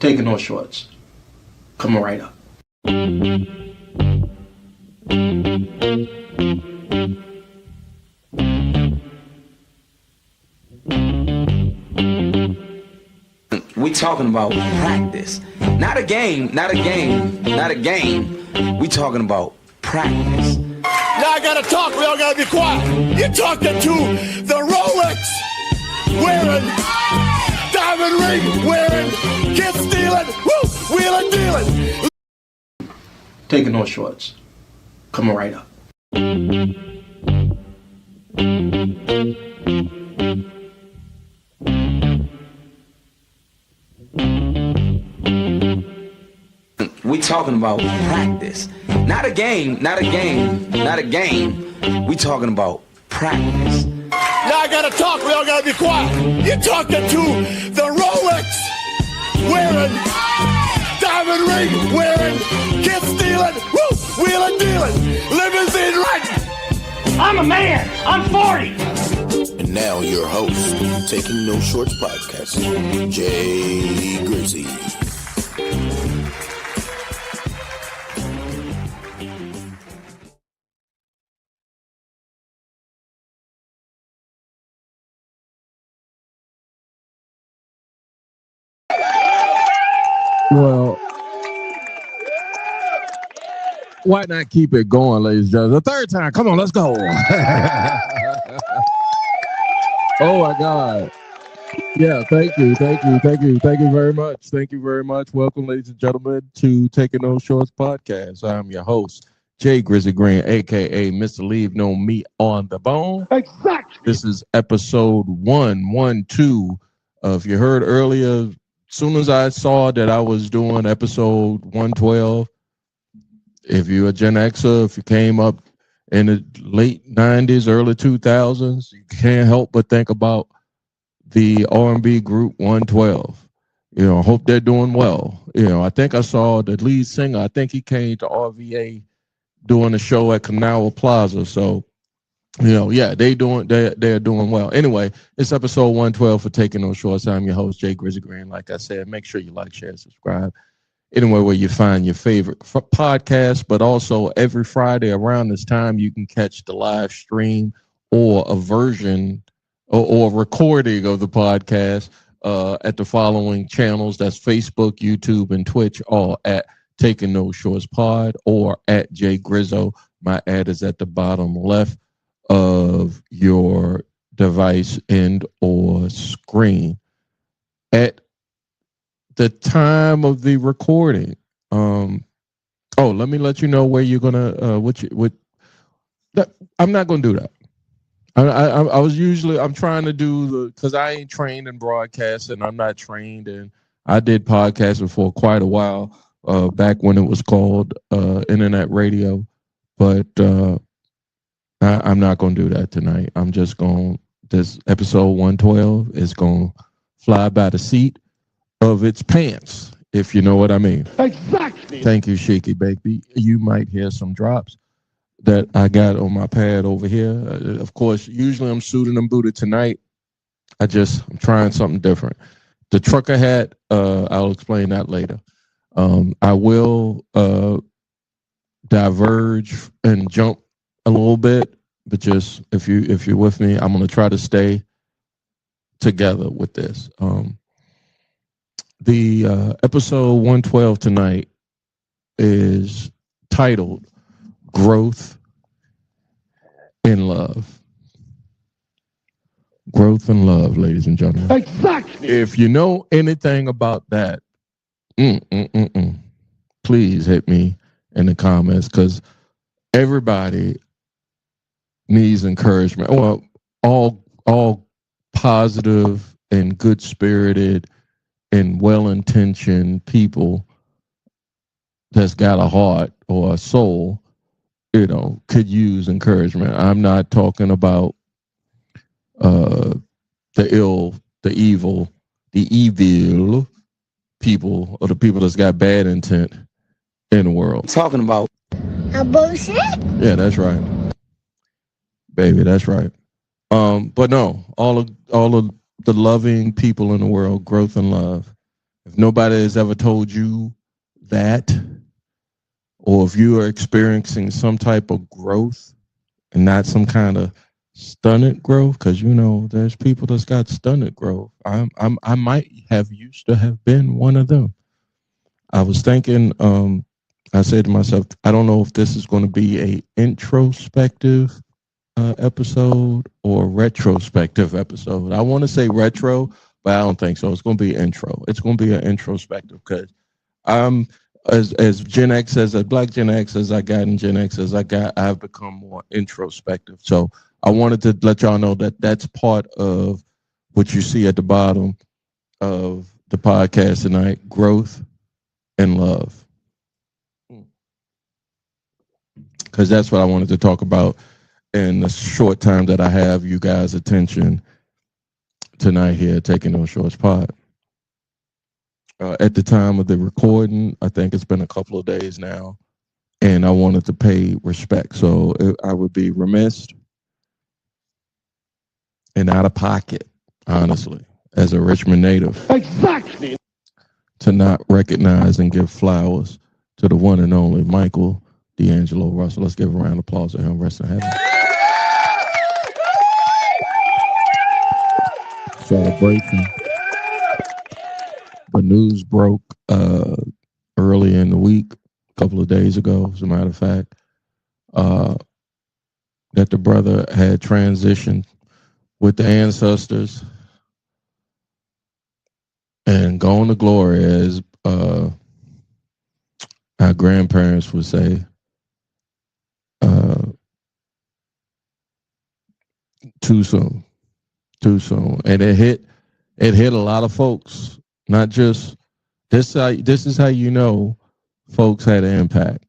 Taking no shorts. Coming right up. We talking about practice. Not a game. We talking about practice. Now I gotta talk, we all gotta be quiet. You're talking to the Rolex wearing, diamond ring wearing, kid stealing, woo, wheeling dealing. Taking no shorts. Coming right up. We talking about practice. Not a game. We talking about practice. Now I gotta talk, we all gotta be quiet. You're talking to the Rolex wearing, diamond ring wearing, kid stealing, woo, wheeling dealing, limousine riding. I'm a man. I'm 40. And now your host, Taking No Shorts podcast, Jay Grizzy. Well, why not keep it going, ladies and gentlemen? The third time. Come on, let's go. Oh, my God. Yeah, thank you very much. Thank you very much. Welcome, ladies and gentlemen, to Taking No Shorts podcast. I'm your host, Jay Grizzly Green, a.k.a. Mr. Leave No Meat on the Bone. Exactly. This is episode 112. If you heard earlier, soon as I saw that I was doing episode 112, if you're a Gen Xer, if you came up in the late 90s, early 2000s, you can't help but think about the R&B group 112. Hope they're doing well. I think I saw the lead singer. I think he came to RVA doing a show at Canal Plaza. So, they're doing well. Anyway, it's episode 112 for Taking No Shorts. I'm your host, Jay Grizzly Green. Like I said, make sure you like, share, subscribe. Anywhere where you find your favorite podcast, but also every Friday around this time, you can catch the live stream or a version or a recording of the podcast at the following channels. That's Facebook, YouTube, and Twitch, all at Taking No Shorts Pod or at Jay Grizzo. My ad is at the bottom left of your device and or screen. At the time of the recording, let me let you know where you're gonna I'm not gonna do that. I'm trying to do because I ain't trained in broadcasting. I'm not trained, and I did podcasting for quite a while back when it was called internet radio, but I'm not going to do that tonight. I'm just this episode 112 is going to fly by the seat of its pants, if you know what I mean. Exactly. Thank you, Shaky Baby. You might hear some drops that I got on my pad over here. Of course, usually I'm suited and booted tonight. I'm trying something different. The trucker hat, I'll explain that later. I will diverge and jump a little bit, but just if you're with me, I'm going to try to stay together with this. The episode 112 tonight is titled Growth in Love. Growth in love, ladies and gentlemen. Exactly. If you know anything about that, please hit me in the comments, because everybody needs encouragement. Well, all positive and good-spirited and well-intentioned people that's got a heart or a soul, could use encouragement. I'm not talking about the evil people, or the people that's got bad intent in the world. Talking about a bullshit? Yeah, that's right, baby. That's right. But no, all of the loving people in the world, growth and love. If nobody has ever told you that, or if you are experiencing some type of growth and not some kind of stunted growth, because there's people that's got stunted growth. I might have used to have been one of them. I was thinking, I said to myself, I don't know if this is going to be a introspective episode or retrospective episode. I want to say retro, but I don't think so. It's going to be intro. It's going to be an introspective because I'm as Gen X, as a Black Gen X, as I got in Gen X, I've become more introspective. So I wanted to let y'all know that that's part of what you see at the bottom of the podcast tonight: growth and love. Because that's what I wanted to talk about in the short time that I have you guys' attention tonight here, Taking No Shorts Pod. At the time of the recording, I think it's been a couple of days now, and I wanted to pay respect. So I would be remiss and out of pocket, honestly, as a Richmond native. Exactly. To not recognize and give flowers to the one and only Michael D'Angelo Russell. Let's give a round of applause to him. Rest in heaven. Celebration. The news broke early in the week, a couple of days ago, as a matter of fact, that the brother had transitioned with the ancestors and gone to glory, as our grandparents would say. Too soon. And it hit a lot of folks. Not just this is how you know folks had an impact.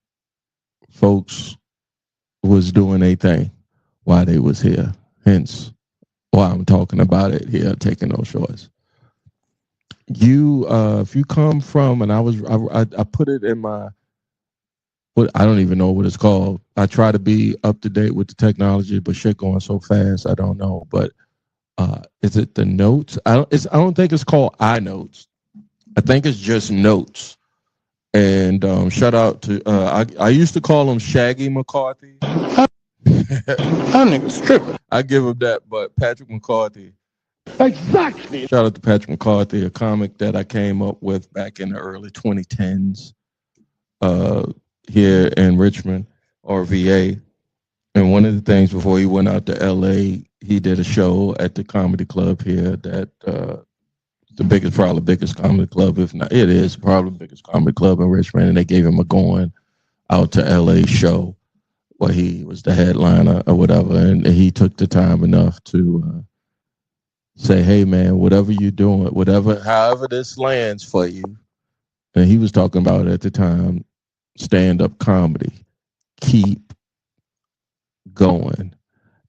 Folks was doing a thing while they was here. Hence why I'm talking about it here, Taking No Shorts. You if you come from, and I put it in my, I don't even know what it's called. I try to be up to date with the technology, but shit going so fast, I don't know. But is it the notes? I don't think it's called iNotes. I think it's just notes. And shout out to I used to call him Shaggy McCarthy. That nigga's tripping. I give him that, but Patrick McCarthy. Exactly. Shout out to Patrick McCarthy, a comic that I came up with back in the early 2010s here in Richmond or VA. And one of the things before he went out to LA, he did a show at the comedy club here that probably the biggest comedy club, if not, it is probably the biggest comedy club in Richmond. And they gave him a going out to LA show where he was the headliner or whatever. And he took the time enough to say, hey, man, whatever you're doing, however this lands for you. And he was talking about at the time, stand-up comedy. Keep going.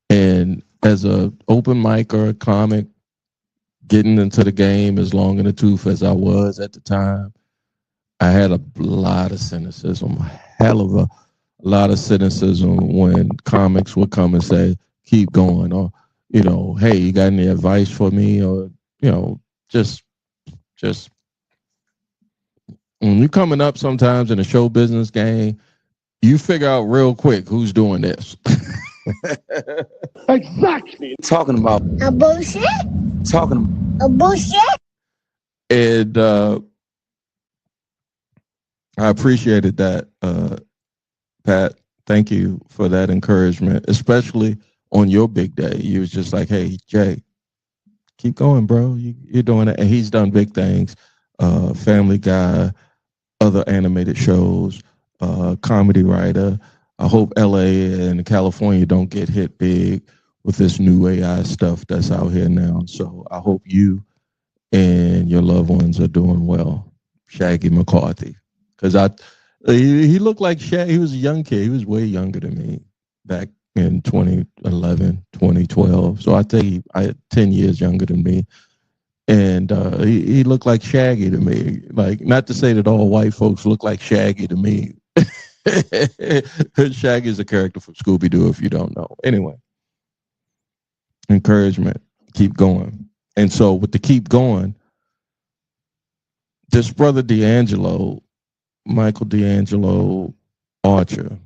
And as a open micer, comic, getting into the game as long in the tooth as I was at the time, I had a lot of cynicism, hell of a lot of cynicism when comics would come and say, keep going, or, hey, you got any advice for me? Or, just when you're coming up sometimes in a show business game, you figure out real quick who's doing this. Exactly. Talking about A bullshit? talking. A bullshit? And I appreciated that, Pat. Thank you for that encouragement, especially on your big day. You was just like, hey, Jay, keep going, bro. You're doing it. And he's done big things. Family Guy, other animated shows, comedy writer. I hope LA and California don't get hit big with this new AI stuff that's out here now. So I hope you and your loved ones are doing well. Shaggy McCarthy. Because he looked like Shaggy. He was a young kid. He was way younger than me back in 2011, 2012. So I think I had 10 years younger than me. And he looked like Shaggy to me. Like, not to say that all white folks look like Shaggy to me. Shaggy is a character from Scooby-Doo, if you don't know. Anyway, encouragement, keep going. And so with the keep going, this brother D'Angelo, Michael D'Angelo Archer,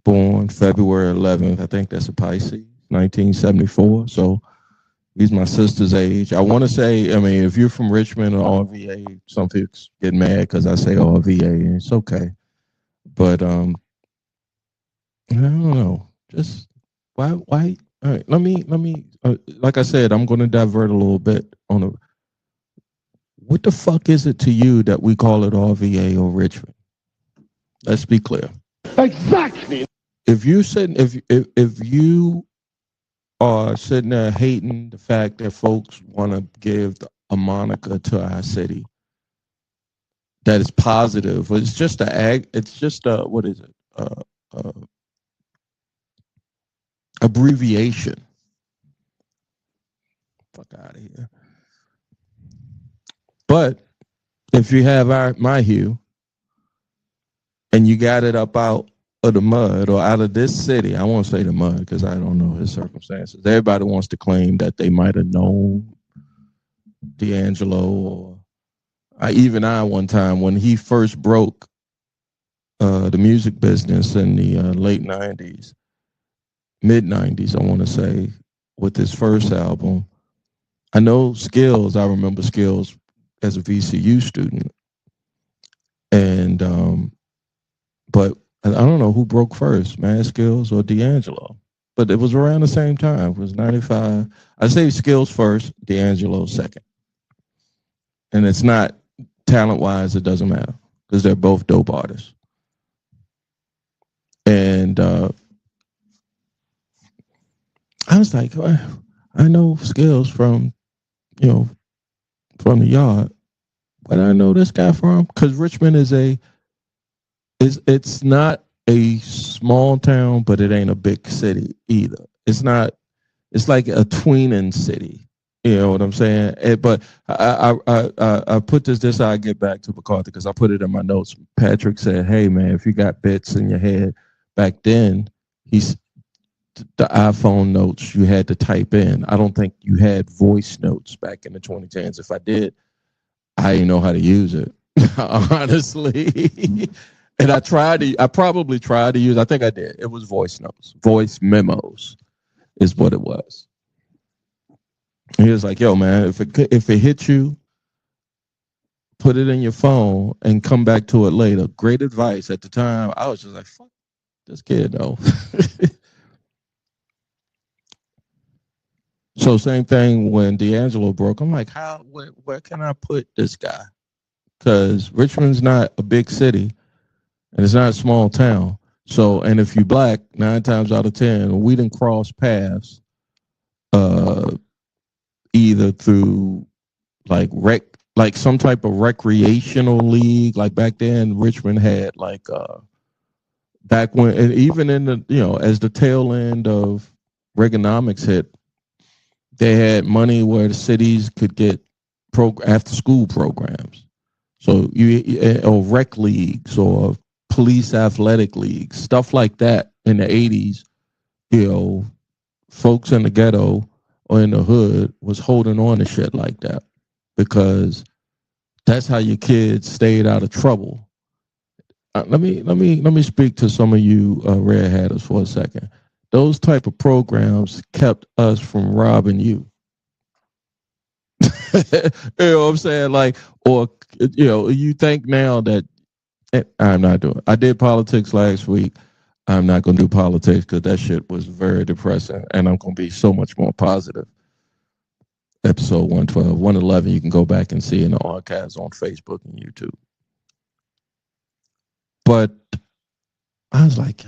born February 11th. I think that's a Pisces, 1974. So he's my sister's age. I want to say, I mean, if you're from Richmond or RVA, some people get mad because I say RVA, and it's okay. But I don't know. Just why? All right, let me. Like I said, I'm going to divert a little bit on a. What the fuck is it to you that we call it RVA or Richmond? Let's be clear. Exactly. If you sitting, if you are sitting there hating the fact that folks want to give a moniker to our city that is positive, it's just it's just a, what is it? Uh, abbreviation. Fuck out of here. But if you have my hue and you got it up out of the mud or out of this city, I won't say the mud because I don't know his circumstances. Everybody wants to claim that they might have known D'Angelo or I one time when he first broke the music business in the late 90s, mid 90s, I want to say, with his first album. I know Skills, I remember Skills as a VCU student. And, but I don't know who broke first, Mad Skills or D'Angelo. But it was around the same time. It was 95. I say Skills first, D'Angelo second. And it's not talent-wise, it doesn't matter because they're both dope artists. And I was like, I know Skills from, from the yard. But I know this guy from, because Richmond it's not a small town, but it ain't a big city either. It's like a tweening city. You know what I'm saying? But I put this I get back to McCarthy because I put it in my notes. Patrick said, hey man, if you got bits in your head, back then, the iPhone notes you had to type in. I don't think you had voice notes back in the 2010s. If I did, I didn't know how to use it, honestly. And I probably tried to use, I think I did. It was voice notes, voice memos is what it was. He was like, yo, man, if it hits you, put it in your phone and come back to it later. Great advice. At the time, I was just like, fuck this kid, though. So same thing when D'Angelo broke. I'm like, where can I put this guy? Because Richmond's not a big city and it's not a small town. So, and if you black, 9 times out of 10, we didn't cross paths either through like some type of recreational league. Like back then, Richmond had like back when, and even in the, as the tail end of Reaganomics hit, they had money where the cities could get after school programs. So or rec leagues or police athletic leagues, stuff like that in the 80s, folks in the ghetto or in the hood was holding on to shit like that because that's how your kids stayed out of trouble. Let me speak to some of you red hatters for a second. Those type of programs kept us from robbing you. You know what I'm saying? Like, or, you think now that I'm not doing it. I did politics last week. I'm not going to do politics because that shit was very depressing, and I'm going to be so much more positive. Episode 112, 111, you can go back and see in the archives on Facebook and YouTube. But I was like,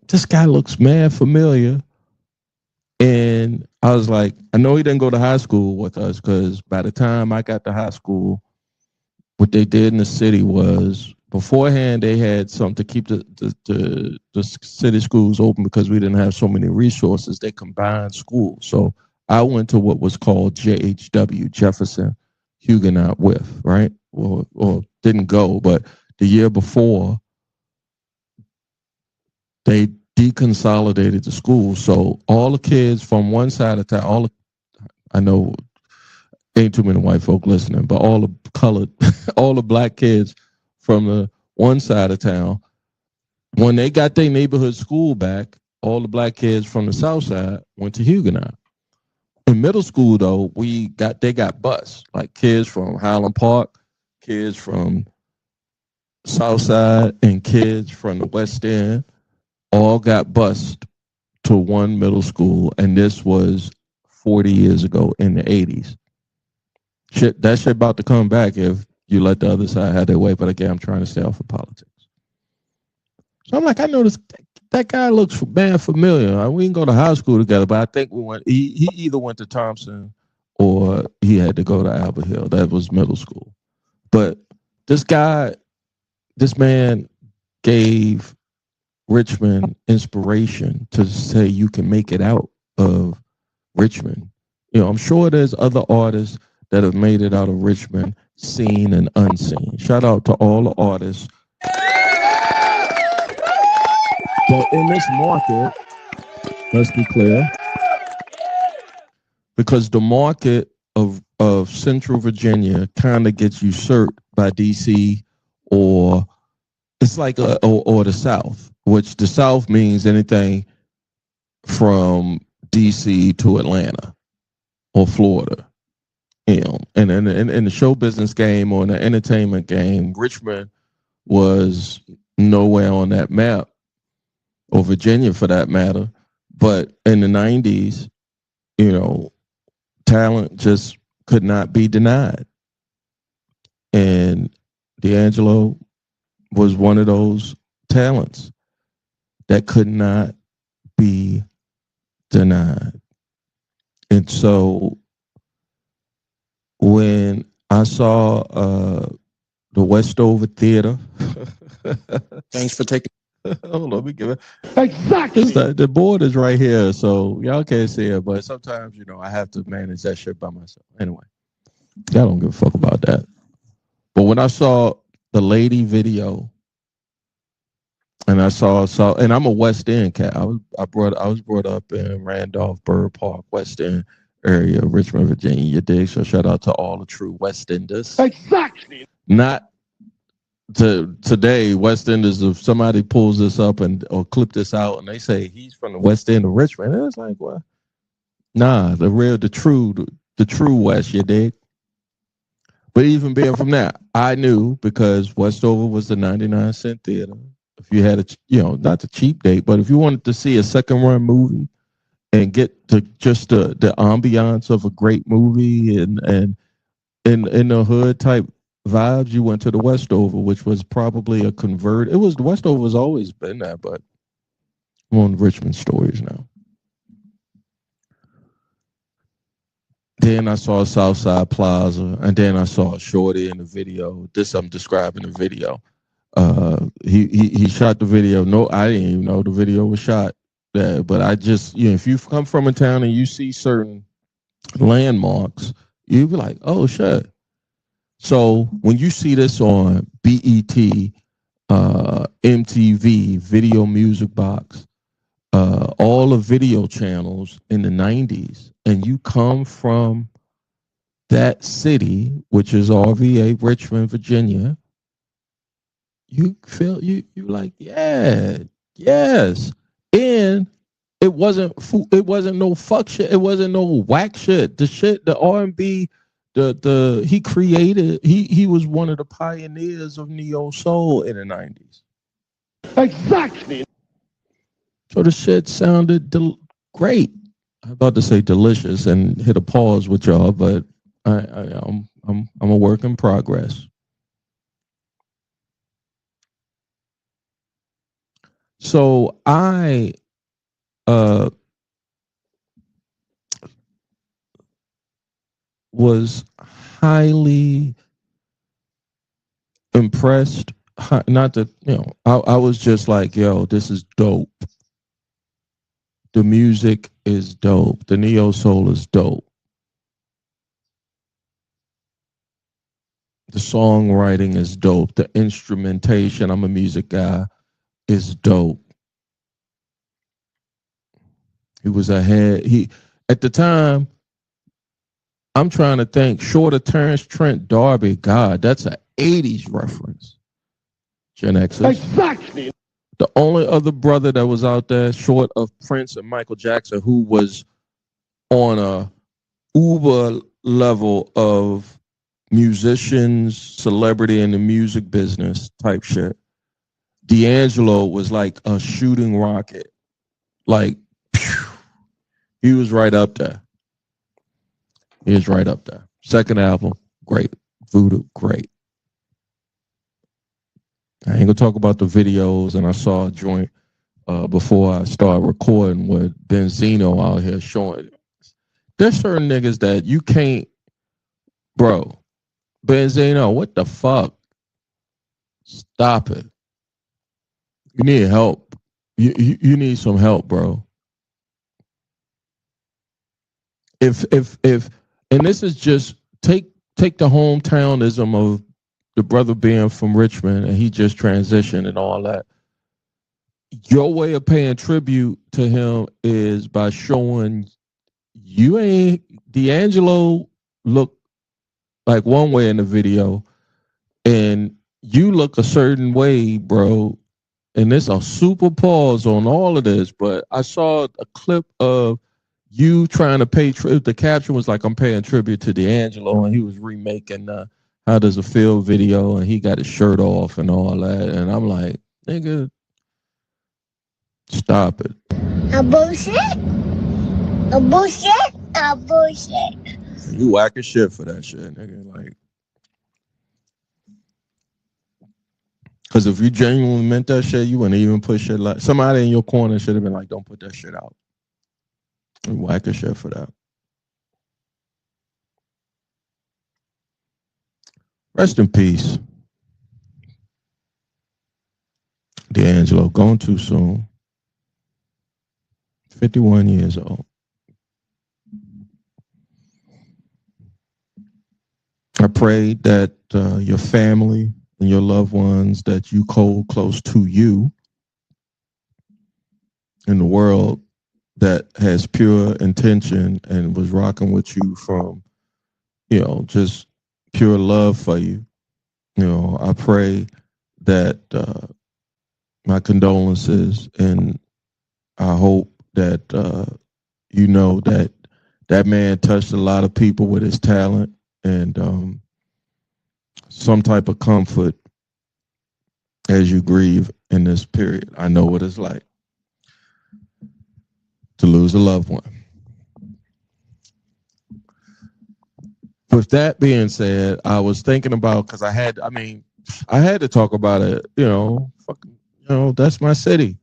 this guy looks mad familiar. And I was like, I know he didn't go to high school with us because by the time I got to high school, what they did in the city was beforehand they had something to keep the city schools open because we didn't have so many resources. They combined schools. So I went to what was called JHW, Jefferson Huguenot With, right? Or didn't go, but the year before they deconsolidated the schools. So all the kids from one side of town, I know ain't too many white folk listening, but all the colored, all the black kids from the one side of town, when they got their neighborhood school back, all the black kids from the south side went to Huguenot. In middle school, though, they got bused. Like kids from Highland Park, kids from south side, and kids from the West End all got bused to one middle school, and this was 40 years ago in the 80s. That shit about to come back if you let the other side have their way. But again, I'm trying to stay off of politics. So I'm like, I noticed that guy looks bad familiar. We didn't go to high school together, but I think we went. He either went to Thompson or he had to go to Albert Hill. That was middle school. But this man gave Richmond inspiration to say you can make it out of Richmond. I'm sure there's other artists that have made it out of Richmond, seen and unseen. Shout out to all the artists. But in this market, let's be clear, because the market of Central Virginia kind of gets usurped by DC, or it's like or the South, which the South means anything from DC to Atlanta or Florida. And in the show business game or in the entertainment game, Richmond was nowhere on that map, or Virginia for that matter. But in the 90s, talent just could not be denied. And D'Angelo was one of those talents that could not be denied. And so when I saw the Westover Theater, Thanks for taking. hold on, let me give it. Exactly. The board is right here, so y'all can't see it, but sometimes, I have to manage that shit by myself. Anyway, y'all don't give a fuck about that. But when I saw the lady video, and I saw, and I'm a West End cat. I was brought up in Randolph, Borough Park, West End area, Richmond, Virginia. You dig? So shout out to all the true West Enders. Exactly. Not today, West Enders. If somebody pulls this up or clip this out, and they say he's from the West End of Richmond, it's like, well, nah, the true West. You dig? But even being from that, I knew, because Westover was the 99-cent theater. If you had not the cheap date, but if you wanted to see a second run movie and get to just the ambiance of a great movie and in the hood type vibes, you went to the Westover, which was probably a convert. The Westover has always been that, but I'm on Richmond stories now. Then I saw Southside Plaza, and then I saw Shorty in the video. This I'm describing the video. He shot the video. No, I didn't even know the video was shot. But I just, if you come from a town and you see certain landmarks, you be like, oh shit. So when you see this on BET, MTV, Video Music Box, all the video channels in the 90s, and you come from that city, which is RVA, Richmond, Virginia, you feel you like, yeah, yes. And it wasn't no fuck shit. It wasn't no whack shit. The R&B, he was one of the pioneers of neo soul in the 90s. Exactly. So the shit sounded great. I'm about to say delicious and hit a pause with y'all, but I'm a work in progress. So I was highly impressed. Not that, I was just like, yo, this is dope. The music is dope. The neo soul is dope. The songwriting is dope. The instrumentation, I'm a music guy, is dope. He was ahead. At the time, I'm trying to think. Short of Terrence Trent D'Arby. God, that's an 80s reference. Gen Xers. Exactly. The only other brother that was out there, short of Prince and Michael Jackson, who was on a uber level of musicians, celebrity in the music business type shit. D'Angelo was like a shooting rocket. Like, phew, he was right up there. He was right up there. Second album, great. Voodoo, great. I ain't gonna talk about the videos, and I saw a joint before I started recording with Benzino out here showing. There's certain niggas that you can't, bro. Benzino, what the fuck? Stop it. You need help. You need some help, bro. If and this is just take the hometownism of the brother being from Richmond and he just transitioned and all that. Your way of paying tribute to him is by showing you ain't D'Angelo look like one way in the video and you look a certain way, bro. And there's a super pause on all of this, but I saw a clip of you trying to pay tribute. The caption was like, I'm paying tribute to D'Angelo, and he was remaking the How Does It Feel video, and he got his shirt off and all that. And I'm like, nigga, stop it. A bullshit? A bullshit? A bullshit. You whack as shit for that shit, nigga. Like, because if you genuinely meant that shit, you wouldn't even put shit like somebody in your corner should have been like, don't put that shit out. You whack as shit for that. Rest in peace. D'Angelo, gone too soon. 51 years old. I pray that your family and your loved ones that you hold close to you in the world that has pure intention and was rocking with you from, just pure love for you. I pray that my condolences, and I hope that that man touched a lot of people with his talent and some type of comfort as you grieve in this period. I know what it's like to lose a loved one. With that being said, I was thinking about, because I had to talk about it, that's my city.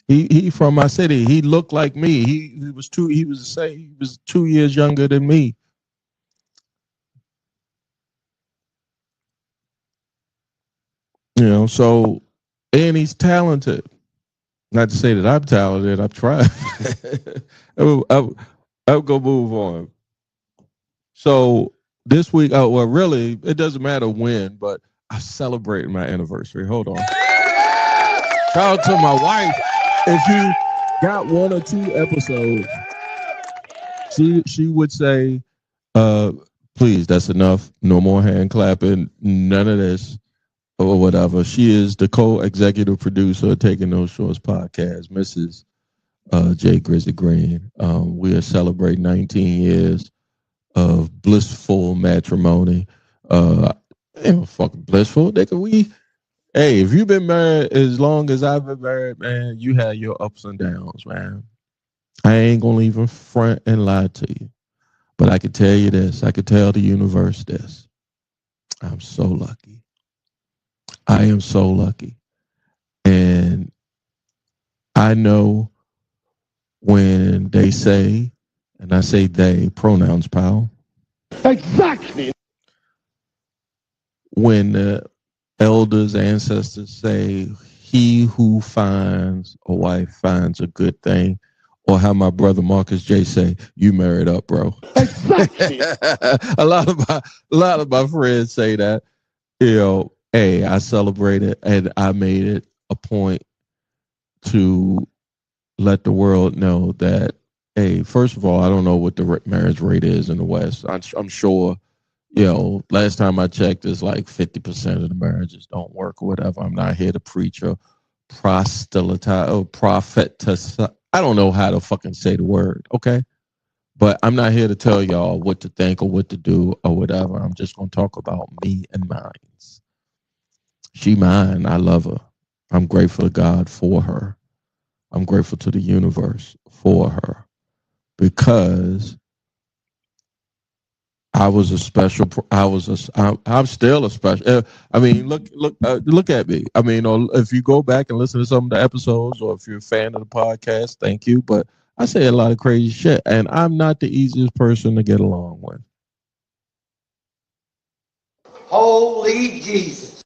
He from my city. He looked like me. He was 2 years younger than me. So, and he's talented. Not to say that I'm talented. I've tried. I'll go move on. So this week, really, it doesn't matter when, but I celebrated my anniversary. Hold on. Shout out to my wife. If you got 1 or 2 episodes, she would say, please, that's enough. No more hand clapping. None of this. Or whatever. She is the co-executive producer of Taking No Shorts podcast, Mrs. J. Grizzly Green. We are celebrating 19 years of blissful matrimony. Fucking blissful. Nigga, if you've been married as long as I've been married, man, you had your ups and downs, man. I ain't gonna even front and lie to you. But I can tell you this. I can tell the universe this. I'm so lucky. I am so lucky. And I know when they say, and I say they, pronouns, pal. Exactly. When the elders, ancestors say, he who finds a wife finds a good thing. Or how my brother Marcus J say, you married up, bro. Exactly. a lot of my friends say that. Hey, I celebrated and I made it a point to let the world know that hey, first of all, I don't know what the marriage rate is in the West. I'm sure, last time I checked, it's like 50% of the marriages don't work or whatever. I'm not here to preach or proselytize or prophet. I don't know how to fucking say the word, okay? But I'm not here to tell y'all what to think or what to do or whatever. I'm just going to talk about me and mine. She mine. I love her. I'm grateful to God for her. I'm grateful to the universe for her because I'm still a special. I mean, look at me. I mean, if you go back and listen to some of the episodes, or if you're a fan of the podcast, thank you. But I say a lot of crazy shit, and I'm not the easiest person to get along with. Holy Jesus.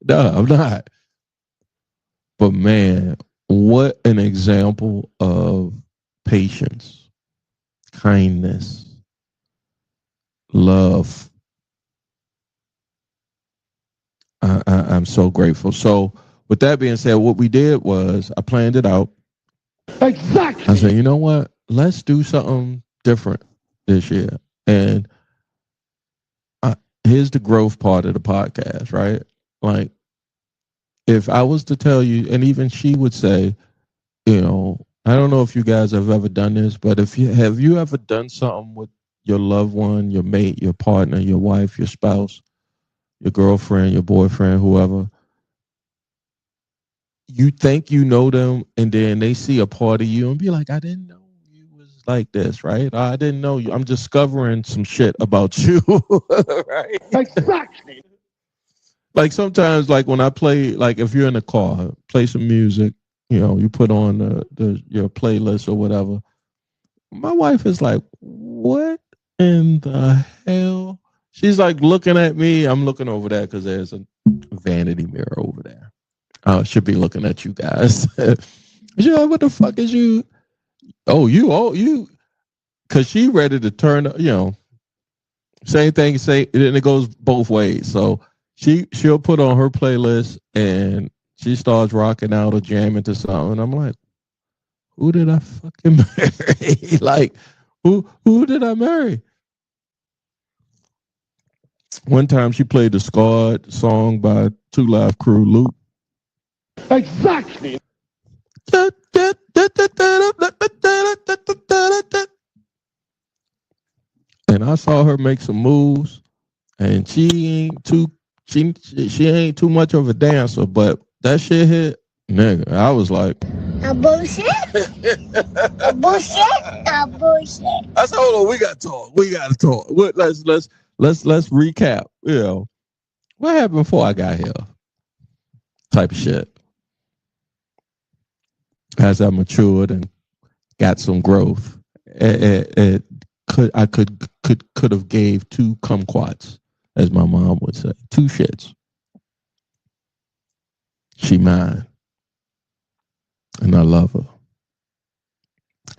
No, I'm not. But man, what an example of patience, kindness, love. I'm so grateful. So, with that being said, what we did was I planned it out. Exactly. I said, you know what? Let's do something different this year. And here's the growth part of the podcast, right? Like, if I was to tell you, and even she would say, I don't know if you guys have ever done this, but have you ever done something with your loved one, your mate, your partner, your wife, your spouse, your girlfriend, your boyfriend, whoever? You think you know them, and then they see a part of you and be like, I didn't know you was like this, right? I didn't know you. I'm discovering some shit about you, right? Exactly. Like sometimes, like when I play, like if you're in a car, play some music, you put on your playlist or whatever. My wife is like, what in the hell? She's like looking at me. I'm looking over there because there's a vanity mirror over there. I should be looking at you guys. She's like, what the fuck is you? You. Because she ready to turn, same thing, then it goes both ways. So she'll put on her playlist and she starts rocking out or jamming to something. I'm like, who did I fucking marry? Like, who did I marry? One time she played the Scarred song by Two Live Crew, Luke. Exactly. And I saw her make some moves, and she ain't too much of a dancer, but that shit hit, nigga. I was like, A bullshit? A bullshit? A bullshit. I said, hold on, we gotta talk. Let's recap. What happened before I got here? Type of shit. As I matured and got some growth, I could have gave two kumquats, as my mom would say, two shits. She mine, and I love her.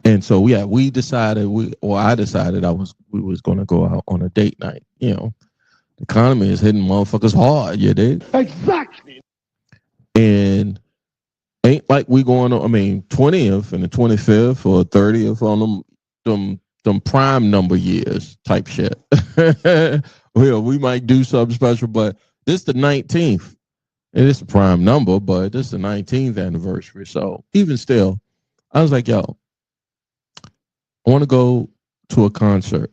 And so we decided I decided we was going to go out on a date night. The economy is hitting motherfuckers hard, you dig? Exactly. And ain't like we going on, 20th and the 25th or 30th on them prime number years type shit. Well, we might do something special, but this is the 19th. And it's a prime number, but this is the 19th anniversary. So even still, I was like, yo, I want to go to a concert.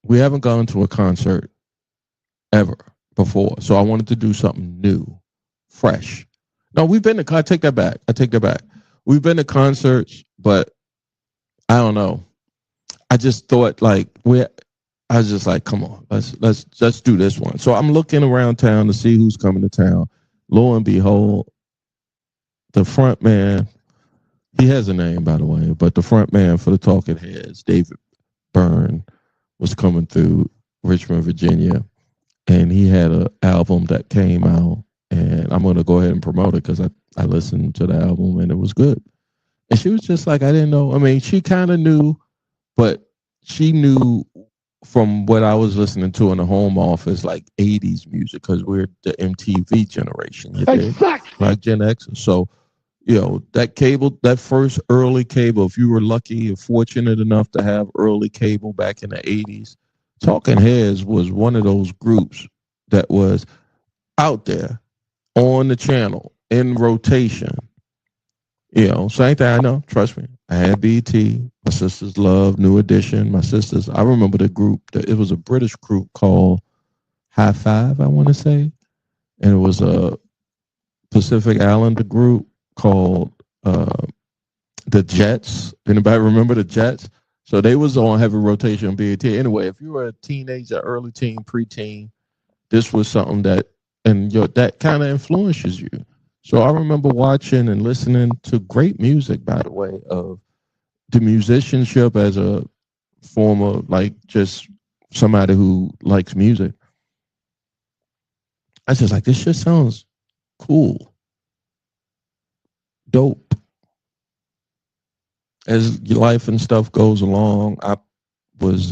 We haven't gone to a concert ever before. So I wanted to do something new, fresh. No, I take that back. We've been to concerts, but I don't know. I just thought I was just like, come on, let's do this one. So I'm looking around town to see who's coming to town. Lo and behold, the front man, he has a name, by the way, but the front man for the Talking Heads, David Byrne, was coming through Richmond, Virginia, and he had an album that came out, and I'm going to go ahead and promote it because I listened to the album, and it was good. And she was just like, I didn't know. She kind of knew, but she knew from what I was listening to in the home office, like 80s music, because we're the MTV generation. Exactly. Like Gen X. So, that cable, that first early cable, if you were lucky or fortunate enough to have early cable back in the 80s, Talking Heads was one of those groups that was out there on the channel in rotation. Same thing I know, trust me. I had BT, my sisters loved New Edition. I remember the group, it was a British group called High Five, I want to say. And it was a Pacific Islander group called the Jets. Anybody remember the Jets? So they was on heavy rotation on BET. Anyway, if you were a teenager, early teen, preteen, this was something that that kind of influences you. So I remember watching and listening to great music, by the way, of the musicianship as a form of like just somebody who likes music. I was just like, this shit sounds cool, dope. As your life and stuff goes along, I was,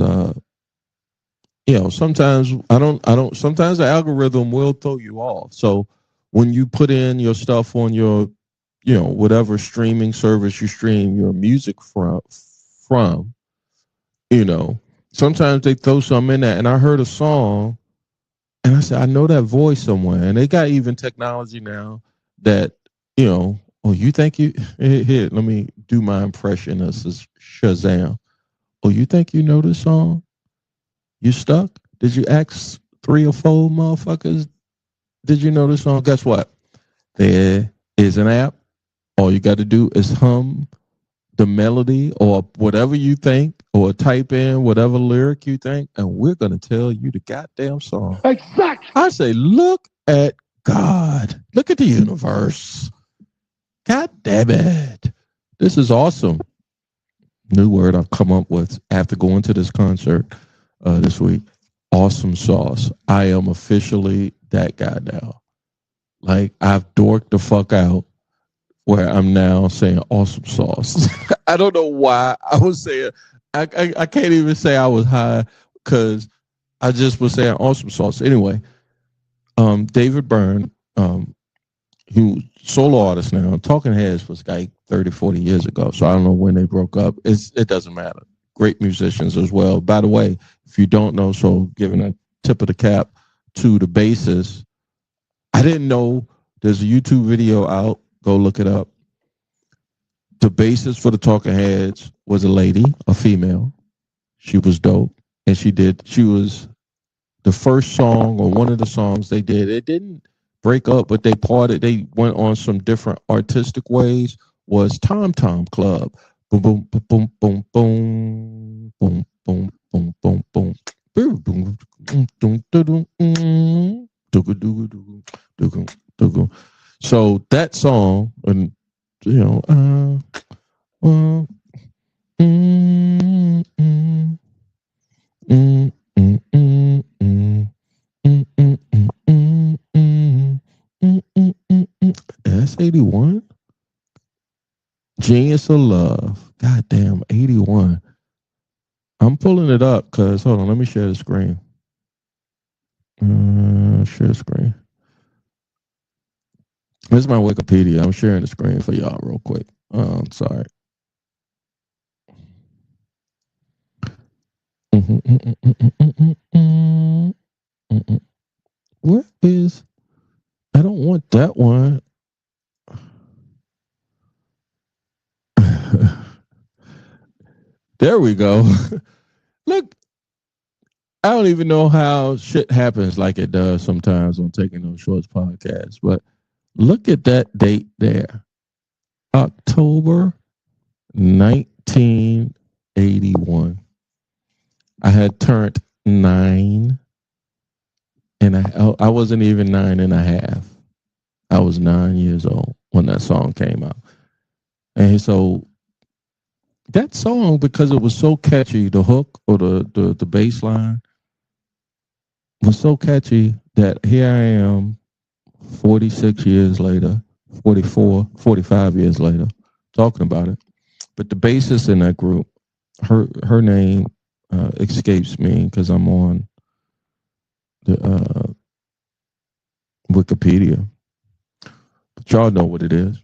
sometimes sometimes the algorithm will throw you off. So when you put in your stuff on your, whatever streaming service you stream your music from, sometimes they throw something in there. And I heard a song and I said, I know that voice somewhere. And they got even technology now that, oh, you think you, here, let me do my impression of Shazam. Oh, you think you know this song? You stuck? Did you ask 3 or 4 motherfuckers? Did you know this song? Guess what? There is an app. All you got to do is hum the melody or whatever you think, or type in whatever lyric you think, and we're going to tell you the goddamn song. Exactly. I say, look at God. Look at the universe. God damn it. This is awesome. New word I've come up with after going to this concert this week. Awesome sauce. I am officially that guy now. Like, I've dorked the fuck out where I'm now saying awesome sauce. I don't know why I was saying, I can't even say I was high because I just was saying awesome sauce. Anyway, David Byrne, who's solo artist now. Talking Heads was like 30, 40 years ago. So I don't know when they broke up. It doesn't matter. Great musicians as well. By the way, if you don't know, so giving a tip of the cap to the bassist, I didn't know there's a YouTube video out. Go look it up. The bassist for the Talking Heads was a lady, a female. She was dope. And she was the first song or one of the songs they did. It didn't break up, but they parted. They went on some different artistic ways. Was Tom Tom Club. Boom, boom, boom, boom, boom, boom, boom, boom, boom, boom. So that song, and that's 81. Genius of Love. Goddamn, 81. I'm pulling it up because, hold on, let me share the screen. Share screen. This is my Wikipedia. I'm sharing the screen for y'all real quick. Sorry. Where is? I don't want that one. There we go. Look, I don't even know how shit happens like it does sometimes on Taking No Shorts podcast, but look at that date there. October 1981. I had turned 9, and I wasn't even 9 and a half. I was 9 years old when that song came out. And so that song, because it was so catchy, the hook or the bass line was so catchy that here I am 46 years later, 44, 45 years later, talking about it. But the bassist in that group, her name escapes me because I'm on the Wikipedia. But y'all know what it is.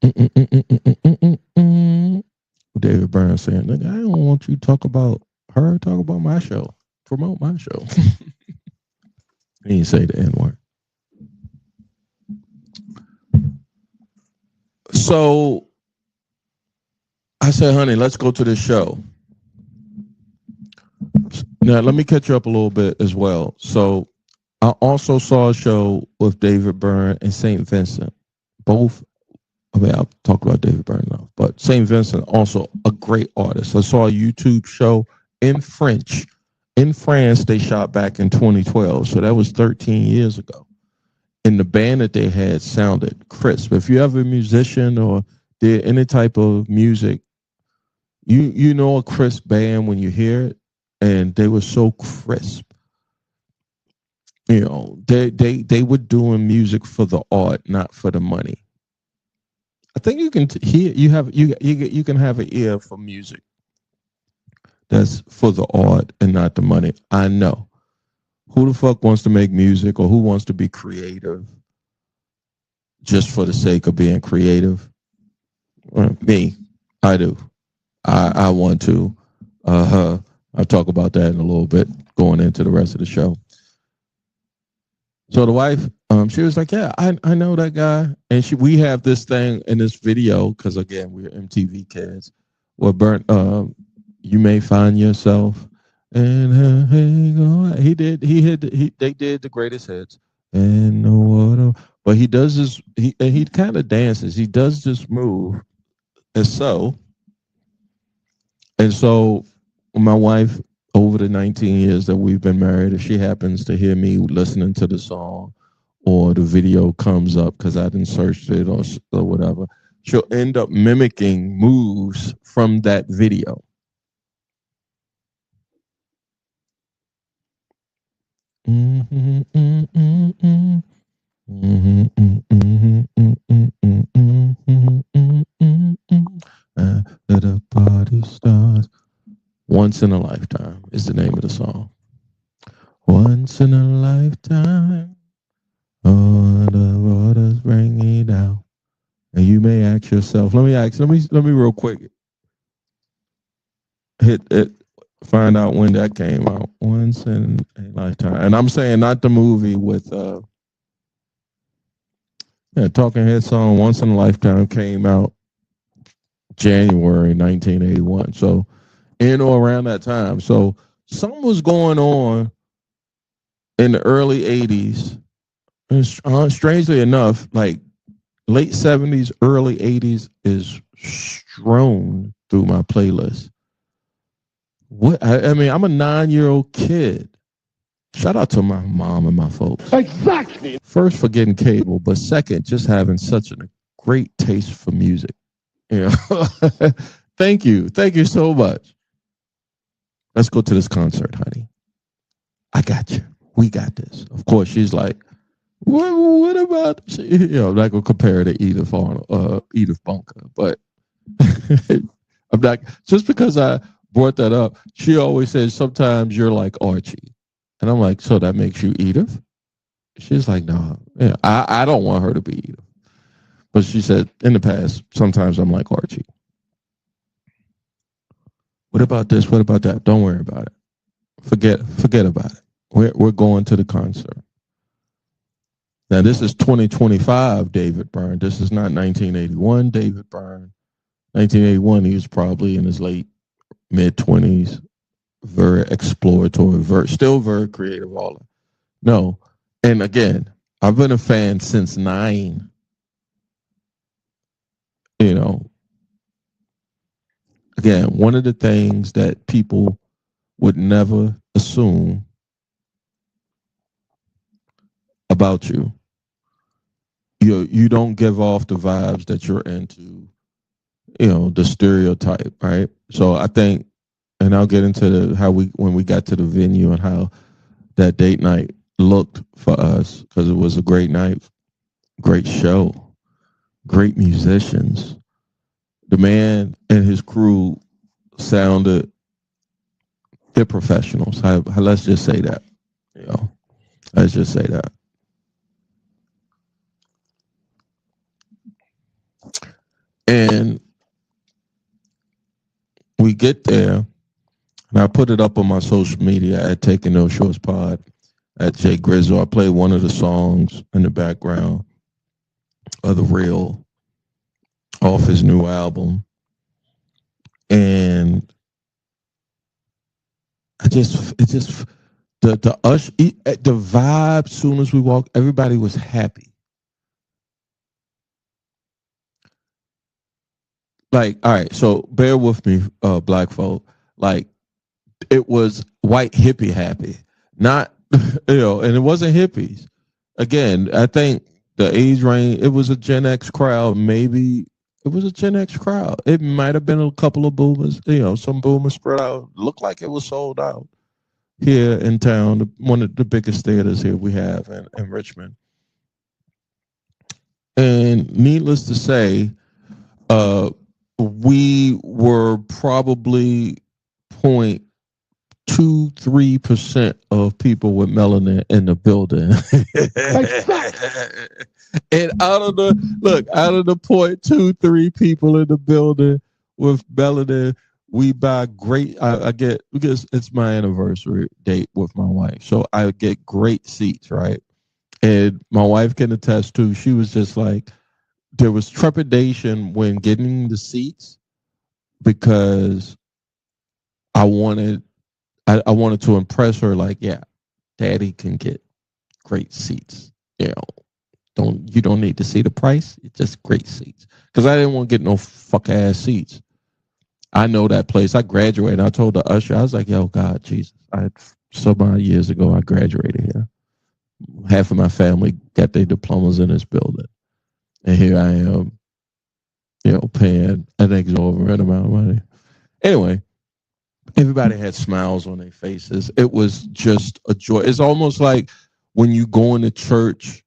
David Byrne saying, "Nigga, I don't want you to talk about her. Talk about my show. Promote my show." He didn't say the N word. So I said, "Honey, let's go to this show." Now, let me catch you up a little bit as well. So I also saw a show with David Byrne and St. Vincent. Both, I mean, I'll talk about David Byrne now, but St. Vincent, also a great artist. I saw a YouTube show in French. In France, they shot back in 2012. So that was 13 years ago. And the band that they had sounded crisp. If you're ever a musician or did any type of music, you know a crisp band when you hear it, and they were so crisp. You know, they were doing music for the art, not for the money. I think you can hear you can have an ear for music that's for the art and not the money. I know. Who the fuck wants to make music, or who wants to be creative just for the sake of being creative? Me, I do. I want to. I'll talk about that in a little bit going into the rest of the show. So the wife, she was like, "Yeah, I know that guy," and we have this thing in this video because again we're MTV kids. Where you may find yourself, and they did the greatest hits and the water, but he does this. He kind of dances. He does this move, and so my wife, over the 19 years that we've been married, if she happens to hear me listening to the song or the video comes up because I didn't search it or whatever, she'll end up mimicking moves from that video. The party starts. Once in a Lifetime is the name of the song. Once in a lifetime, all the waters bring me down. And you may ask yourself, let me real quick hit it, find out when that came out. Once in a Lifetime. And I'm saying not the movie with Talking Head song. Once in a Lifetime came out January 1981. So in or around that time. So something was going on in the early 80s. And strangely enough, like late 70s, early 80s is strewn through my playlist. What I mean, I'm a 9-year-old kid. Shout out to my mom and my folks. Exactly. First, for getting cable, but second, just having such a great taste for music. You know? Thank you so much. Let's go to this concert, honey. I got you. We got this. Of course, she's like, what about, I'm not going to compare to Edith Bunker, but I'm not, just because I brought that up, she always says, sometimes you're like Archie. And I'm like, so that makes you Edith? She's like, no, I don't want her to be Edith. But she said, in the past, sometimes I'm like Archie. What about this? What about that? Don't worry about it. Forget about it. We're going to the concert. Now, this is 2025 David Byrne. This is not 1981 David Byrne. 1981, he was probably in his late, mid-20s, very exploratory, still very creative. No. And again, I've been a fan since 9. Again, one of the things that people would never assume about you, you don't give off the vibes that you're into, the stereotype, right? So I think, and I'll get into when we got to the venue and how that date night looked for us, because it was a great night, great show, great musicians. The man and his crew sounded, they're professionals. Let's just say that, let's just say that. And we get there, and I put it up on my social media at Taking No Shorts Pod at Jay Grizzle. I played one of the songs in the background of The Real off his new album. And the vibe, as soon as we walked, everybody was happy. Like, all right, so bear with me, black folk. Like, it was white hippie happy, not, and it wasn't hippies. Again, I think the age range, it was a Gen X crowd. Maybe it was a Gen X crowd. It might have been a couple of boomers, some boomers spread out. Looked like it was sold out here in town, one of the biggest theaters here we have in Richmond. And needless to say, we were probably 0.23% of people with melanin in the building. And out of the 0.23 people in the building with melanin, we buy great. I get, because it's my anniversary date with my wife, so I get great seats, right? And my wife can attest too. She was just like, there was trepidation when getting the seats because I wanted to impress her. Like, yeah, Daddy can get great seats. You don't need to see the price. It's just great seats. Because I didn't want to get no fuck ass seats. I know that place. I graduated. I told the usher, I was like, yo, God, Jesus. Some odd years ago, I graduated here. Half of my family got their diplomas in this building. And here I am, paying an exorbitant amount of money. Anyway, everybody had smiles on their faces. It was just a joy. It's almost like when you go into church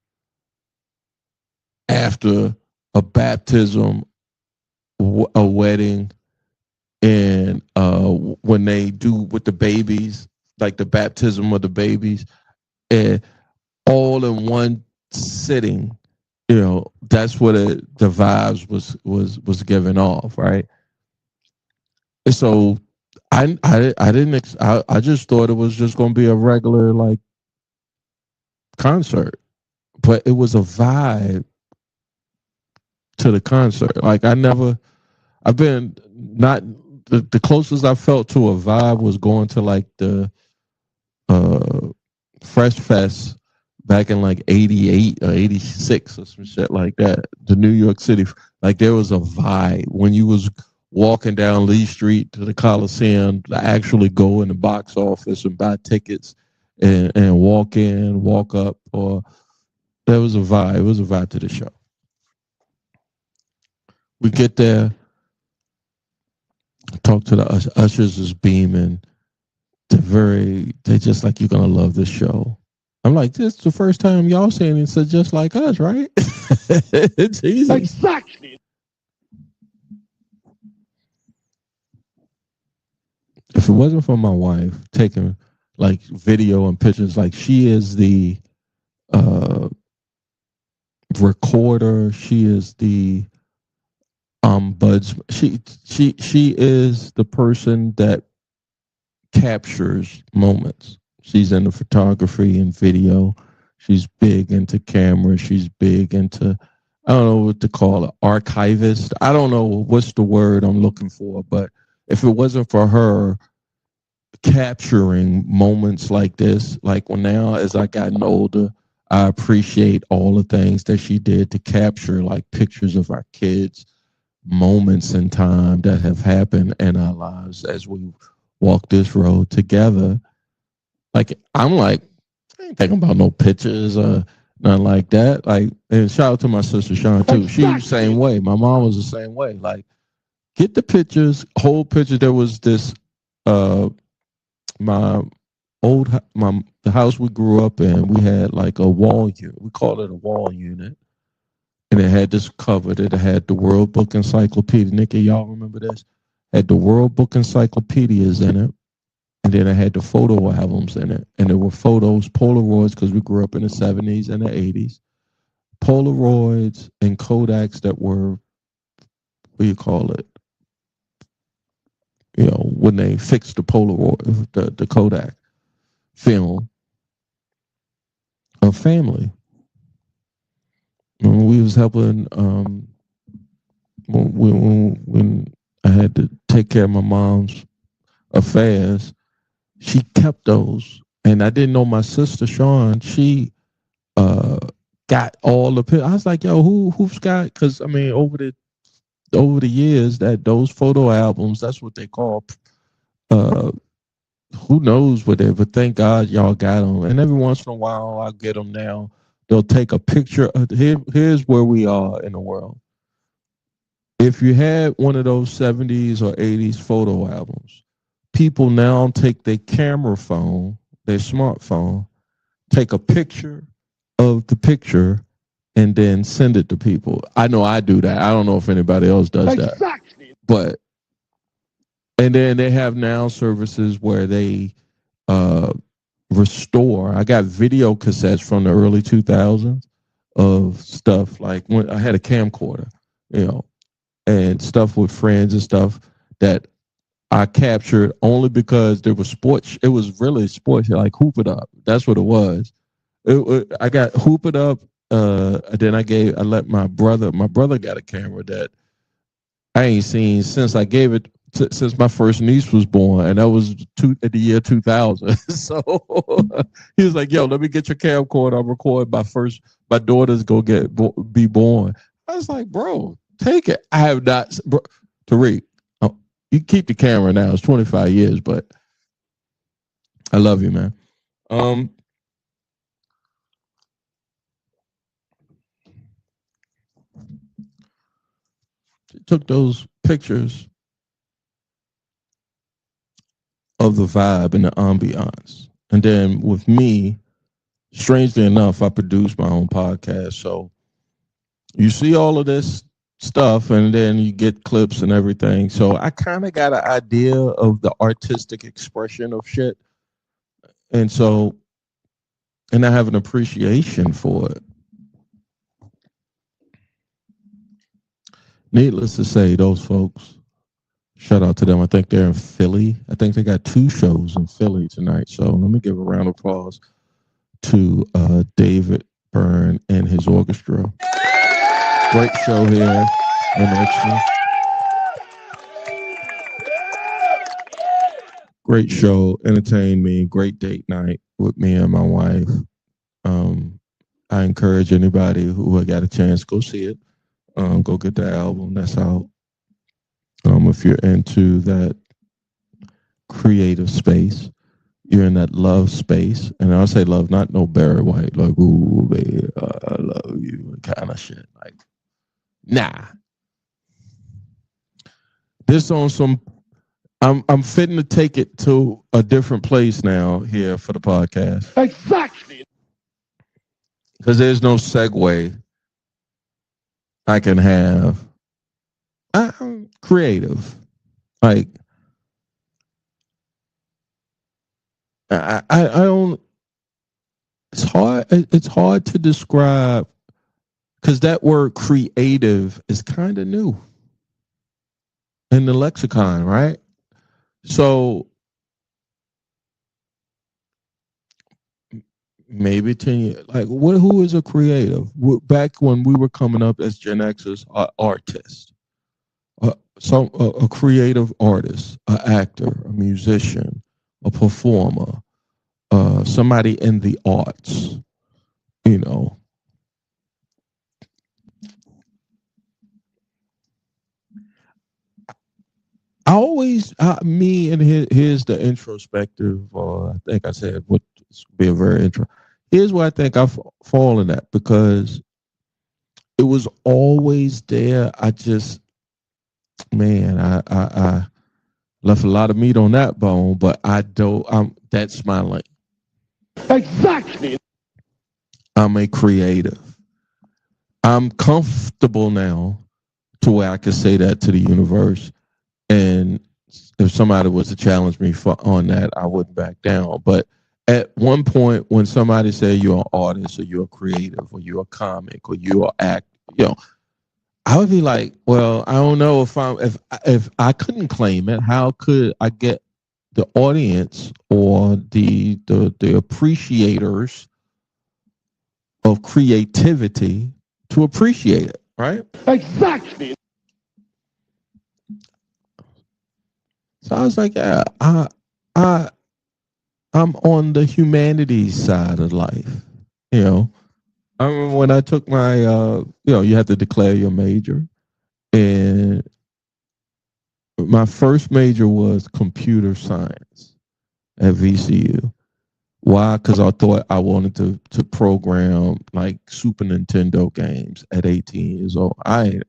after a baptism, a wedding, and when they do with the babies, like the baptism of the babies, and all in one sitting, that's what the vibes was giving off, right? And so I just thought it was just going to be a regular like concert, but it was a vibe to the concert. Like I've been not the closest I felt to a vibe was going to like the Fresh Fest back in like 88 or 86 or some shit like that. The New York City, like there was a vibe when you was walking down Lee Street to the Coliseum to actually go in the box office and buy tickets and walk in, walk up, or there was a vibe. It was a vibe to the show. We get there, talk to the ushers is beaming. They just like, you're gonna love this show. I'm like, this is the first time y'all saying it's just like us, right? Jesus. Exactly. If it wasn't for my wife taking like video and pictures, like she is the recorder, she is the ombudsman. She is the person that captures moments. She's into photography and video. She's big into camera. She's big into, I don't know what to call it, archivist. I don't know what's the word I'm looking for, but if it wasn't for her capturing moments like this, like now as I gotten older, I appreciate all the things that she did to capture like pictures of our kids, moments in time that have happened in our lives as we walk this road together. Like, I'm like, I ain't thinking about no pictures or nothing like that. Like, and shout out to my sister Sean too. She was the same way. My mom was the same way. Like, get the pictures, whole picture. There was this, the house we grew up in, we had like a wall unit. We called it a wall unit. And it had this covered. It had the World Book Encyclopedia. Nikki, y'all remember this? Had the World Book Encyclopedias in it. And then I had the photo albums in it. And there were photos, Polaroids, because we grew up in the 70s and the 80s. Polaroids and Kodaks that were what do you call it? You know, when they fixed the Polaroid, the Kodak film of family. When we was helping when I had to take care of my mom's affairs, she kept those. And I didn't know my sister Sean, she got all the pictures. I was like, yo, who's got, because I mean over the years that those photo albums, that's what they call who knows what they, but thank God y'all got them. And every once in a while I get them now. They'll take a picture of here's where we are in the world. If you had one of those 70s or 80s photo albums, people now take their camera phone, their smartphone, take a picture of the picture, and then send it to people. I know I do that. I don't know if anybody else does that. Exactly. But, and then they have now services where they restore. I got video cassettes from the early 2000s of stuff like when I had a camcorder, you know, and stuff with friends and stuff that I captured only because there was sports. It was really sports, like Hoop It Up. That's what it was. I got Hoop It Up. Then I let my brother got a camera that I ain't seen since I gave it since my first niece was born, and that was the year 2000. So he was like, "Yo, let me get your camcorder. I'll record my daughter's be born." I was like, "Bro, take it." I have not, bro, Tariq. You keep the camera now. It's 25 years, but I love you, man. Took those pictures of the vibe and the ambiance. And then with me, strangely enough, I produce my own podcast. So you see all of this stuff and then you get clips and everything. So I kind of got an idea of the artistic expression of shit. And I have an appreciation for it. Needless to say, those folks, shout out to them. I think they're in Philly. I think they got 2 shows in Philly tonight. So let me give a round of applause to David Byrne and his orchestra. Great show here in Richmond. Great show, entertained me. Great date night with me and my wife. I encourage anybody who got a chance, go see it. Go get the album that's out. If you're into that creative space, you're in that love space, and I'll say love, not no Barry White, like, ooh, baby, I love you kind of shit. Like, nah. This on some, I'm fitting to take it to a different place now here for the podcast. Exactly. Because there's no segue I can have. I'm creative. Like, I don't. It's hard to describe because that word creative is kind of new in the lexicon, right? So maybe 10 years. Like, who is a creative? Back when we were coming up as Gen Xers, artists. A creative artist, an actor, a musician, a performer, somebody in the arts, you know. I always, me, and here's the introspective, I think I said, would be a very intro. Here's where I think I've fallen at, because it was always there. I just, man, I left a lot of meat on that bone, but that's my lane. Exactly. I'm a creative. I'm comfortable now to where I can say that to the universe. And if somebody was to challenge me on that, I wouldn't back down. But at one point, when somebody say you're an artist or you're a creative or you're a comic or you're an actor, I would be like, well, I don't know if I couldn't claim it, how could I get the audience or the appreciators of creativity to appreciate it, right? Exactly. So I was like, yeah, I'm on the humanities side of life. You know, I remember when I took my, you have to declare your major, and my first major was computer science at VCU. Why? Because I thought I wanted to program like Super Nintendo games at 18 years old. I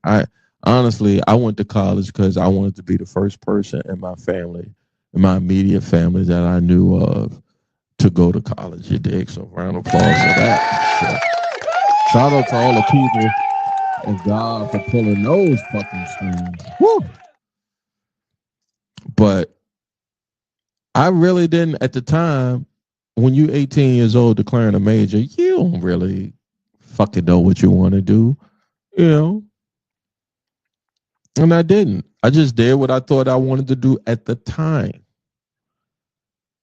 honestly I went to college because I wanted to be the first person in my family, in my immediate family that I knew of to go to college. You dig? So round of applause for that. So, shout out to all the people of God for pulling those fucking strings. Woo! But I really didn't at the time. When you're 18 years old declaring a major, you don't really fucking know what you want to do, you know? And I didn't. I just did what I thought I wanted to do at the time.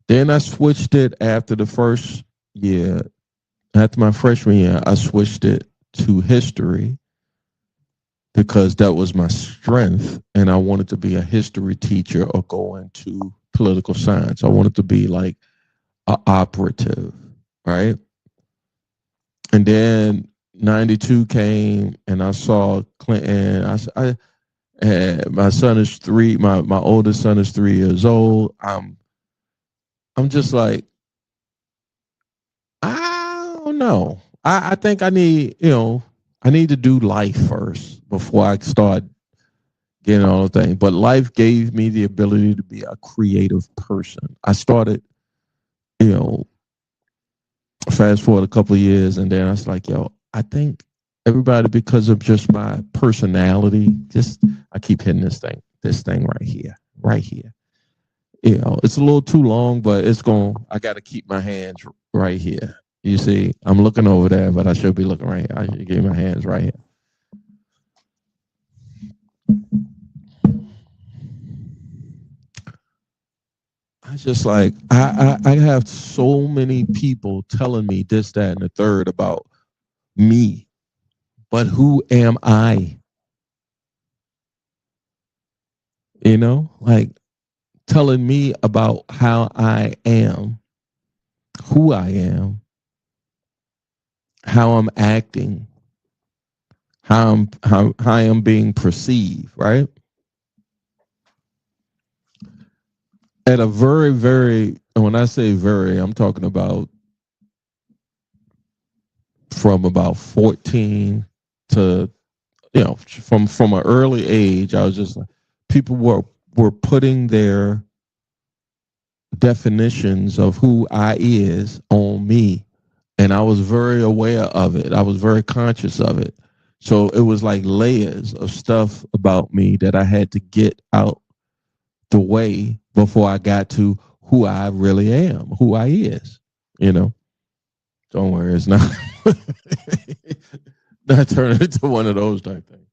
Then I switched it after the first year. After my freshman year, I switched it to history because that was my strength. And I wanted to be a history teacher or go into political science. I wanted to be like an operative, right? And then 92 came and I saw Clinton. I had, my son is three, my oldest son is 3 years old. I'm just like, I don't know. I think I need, I need to do life first before I start getting all the things. But life gave me the ability to be a creative person. I started, you know, fast forward a couple of years, and then I was like, yo, I think everybody, because of just my personality, just I keep hitting this thing right here, right here. You know, it's a little too long, but I got to keep my hands right here. You see, I'm looking over there, but I should be looking right here. I should get my hands right here. I just like, I have so many people telling me this, that, and the third about me, but who am I? You know, like telling me about how I am, who I am, how I'm acting, how I am being perceived, right? At a very, very, when I say very, I'm talking about from about 14 to, from an early age. I was just like, people were putting their definitions of who I is on me. And I was very aware of it. I was very conscious of it. So it was like layers of stuff about me that I had to get out the way before I got to who I really am, who I is, you know. Don't worry, it's not not turning into one of those type things.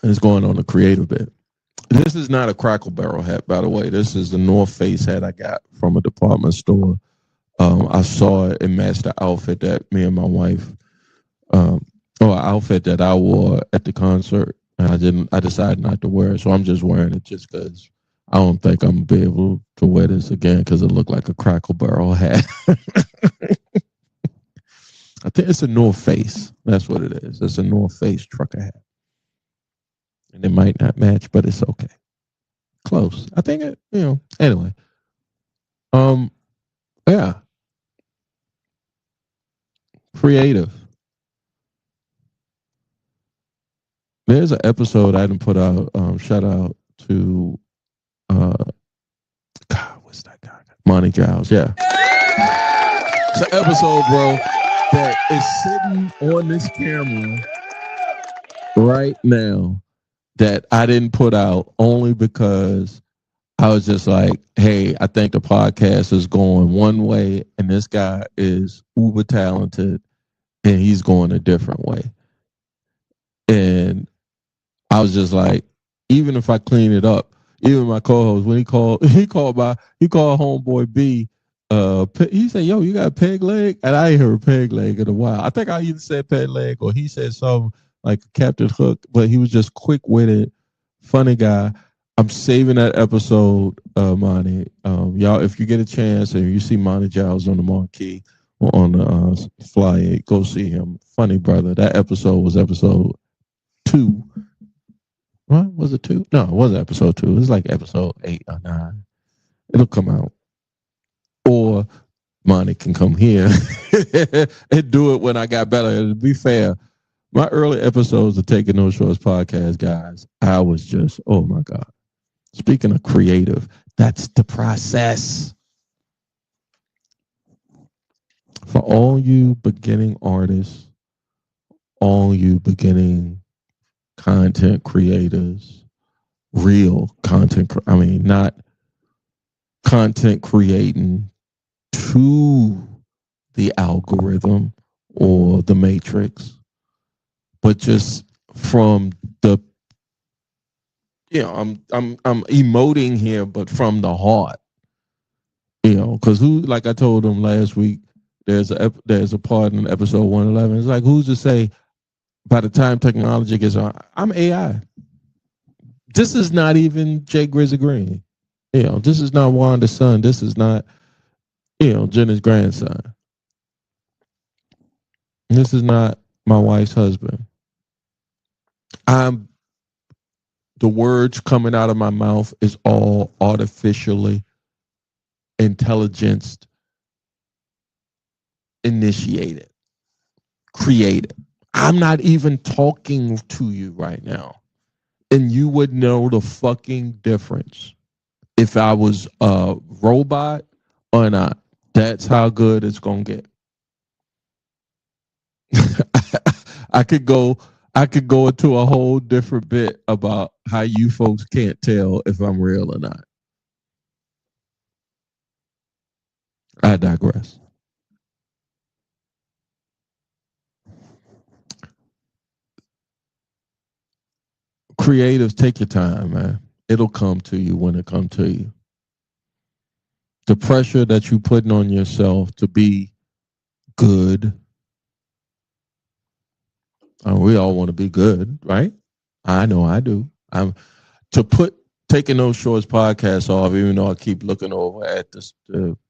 It's going on a creative bit. This is not a Crackle Barrel hat, by the way. This is the North Face hat I got from a department store. I saw it and matched the outfit that me and my wife, or outfit that I wore at the concert. And I decided not to wear it. So I'm just wearing it just because I don't think I'm going to be able to wear this again because it looked like a Crackle Barrel hat. I think it's a North Face. That's what it is. It's a North Face trucker hat. And it might not match, but it's okay. Close. I think it, anyway. Yeah. Creative. There's an episode I didn't put out. Shout out to God, what's that guy? Monty Giles. Yeah. It's an episode, bro, that is sitting on this camera right now that I didn't put out only because I was just like, hey, I think the podcast is going one way and this guy is uber talented and he's going a different way. And I was just like, even if I clean it up, even my co-host, when he called homeboy B, he said, yo, you got a peg leg? And I ain't heard peg leg in a while. I think I either said peg leg or he said something like Captain Hook, but he was just quick-witted, funny guy. I'm saving that episode, Monty. Y'all, if you get a chance and you see Monty Giles on the marquee or on the flyer, go see him. Funny brother. That episode was episode 2. What was it 2? No, it wasn't episode 2. It was like episode 8 or 9. It'll come out. Or Monty can come here and do it when I got better. And to be fair, my early episodes of Taking No Shorts podcast, guys, I was just, oh my God. Speaking of creative, that's the process. For all you beginning artists, all you beginning content creators, real content, not content creating to the algorithm or the matrix, but just from the, I'm emoting here, but from the heart, because like I told them last week, there's a part in episode 111. It's like, who's to say by the time technology gets on, I'm AI. This is not even Jay Grizzly Green. This is not Wanda's son. This is not, Jenna's grandson. This is not my wife's husband. The words coming out of my mouth is all artificially intelligence initiated, created. I'm not even talking to you right now. And you would know the fucking difference if I was a robot or not. That's how good it's going to get. I could go into a whole different bit about how you folks can't tell if I'm real or not. I digress. Creatives, take your time, man. It'll come to you when it comes to you. The pressure that you're putting on yourself to be good. We all want to be good, right? I know I do. Taking those Shorts podcasts off, even though I keep looking over at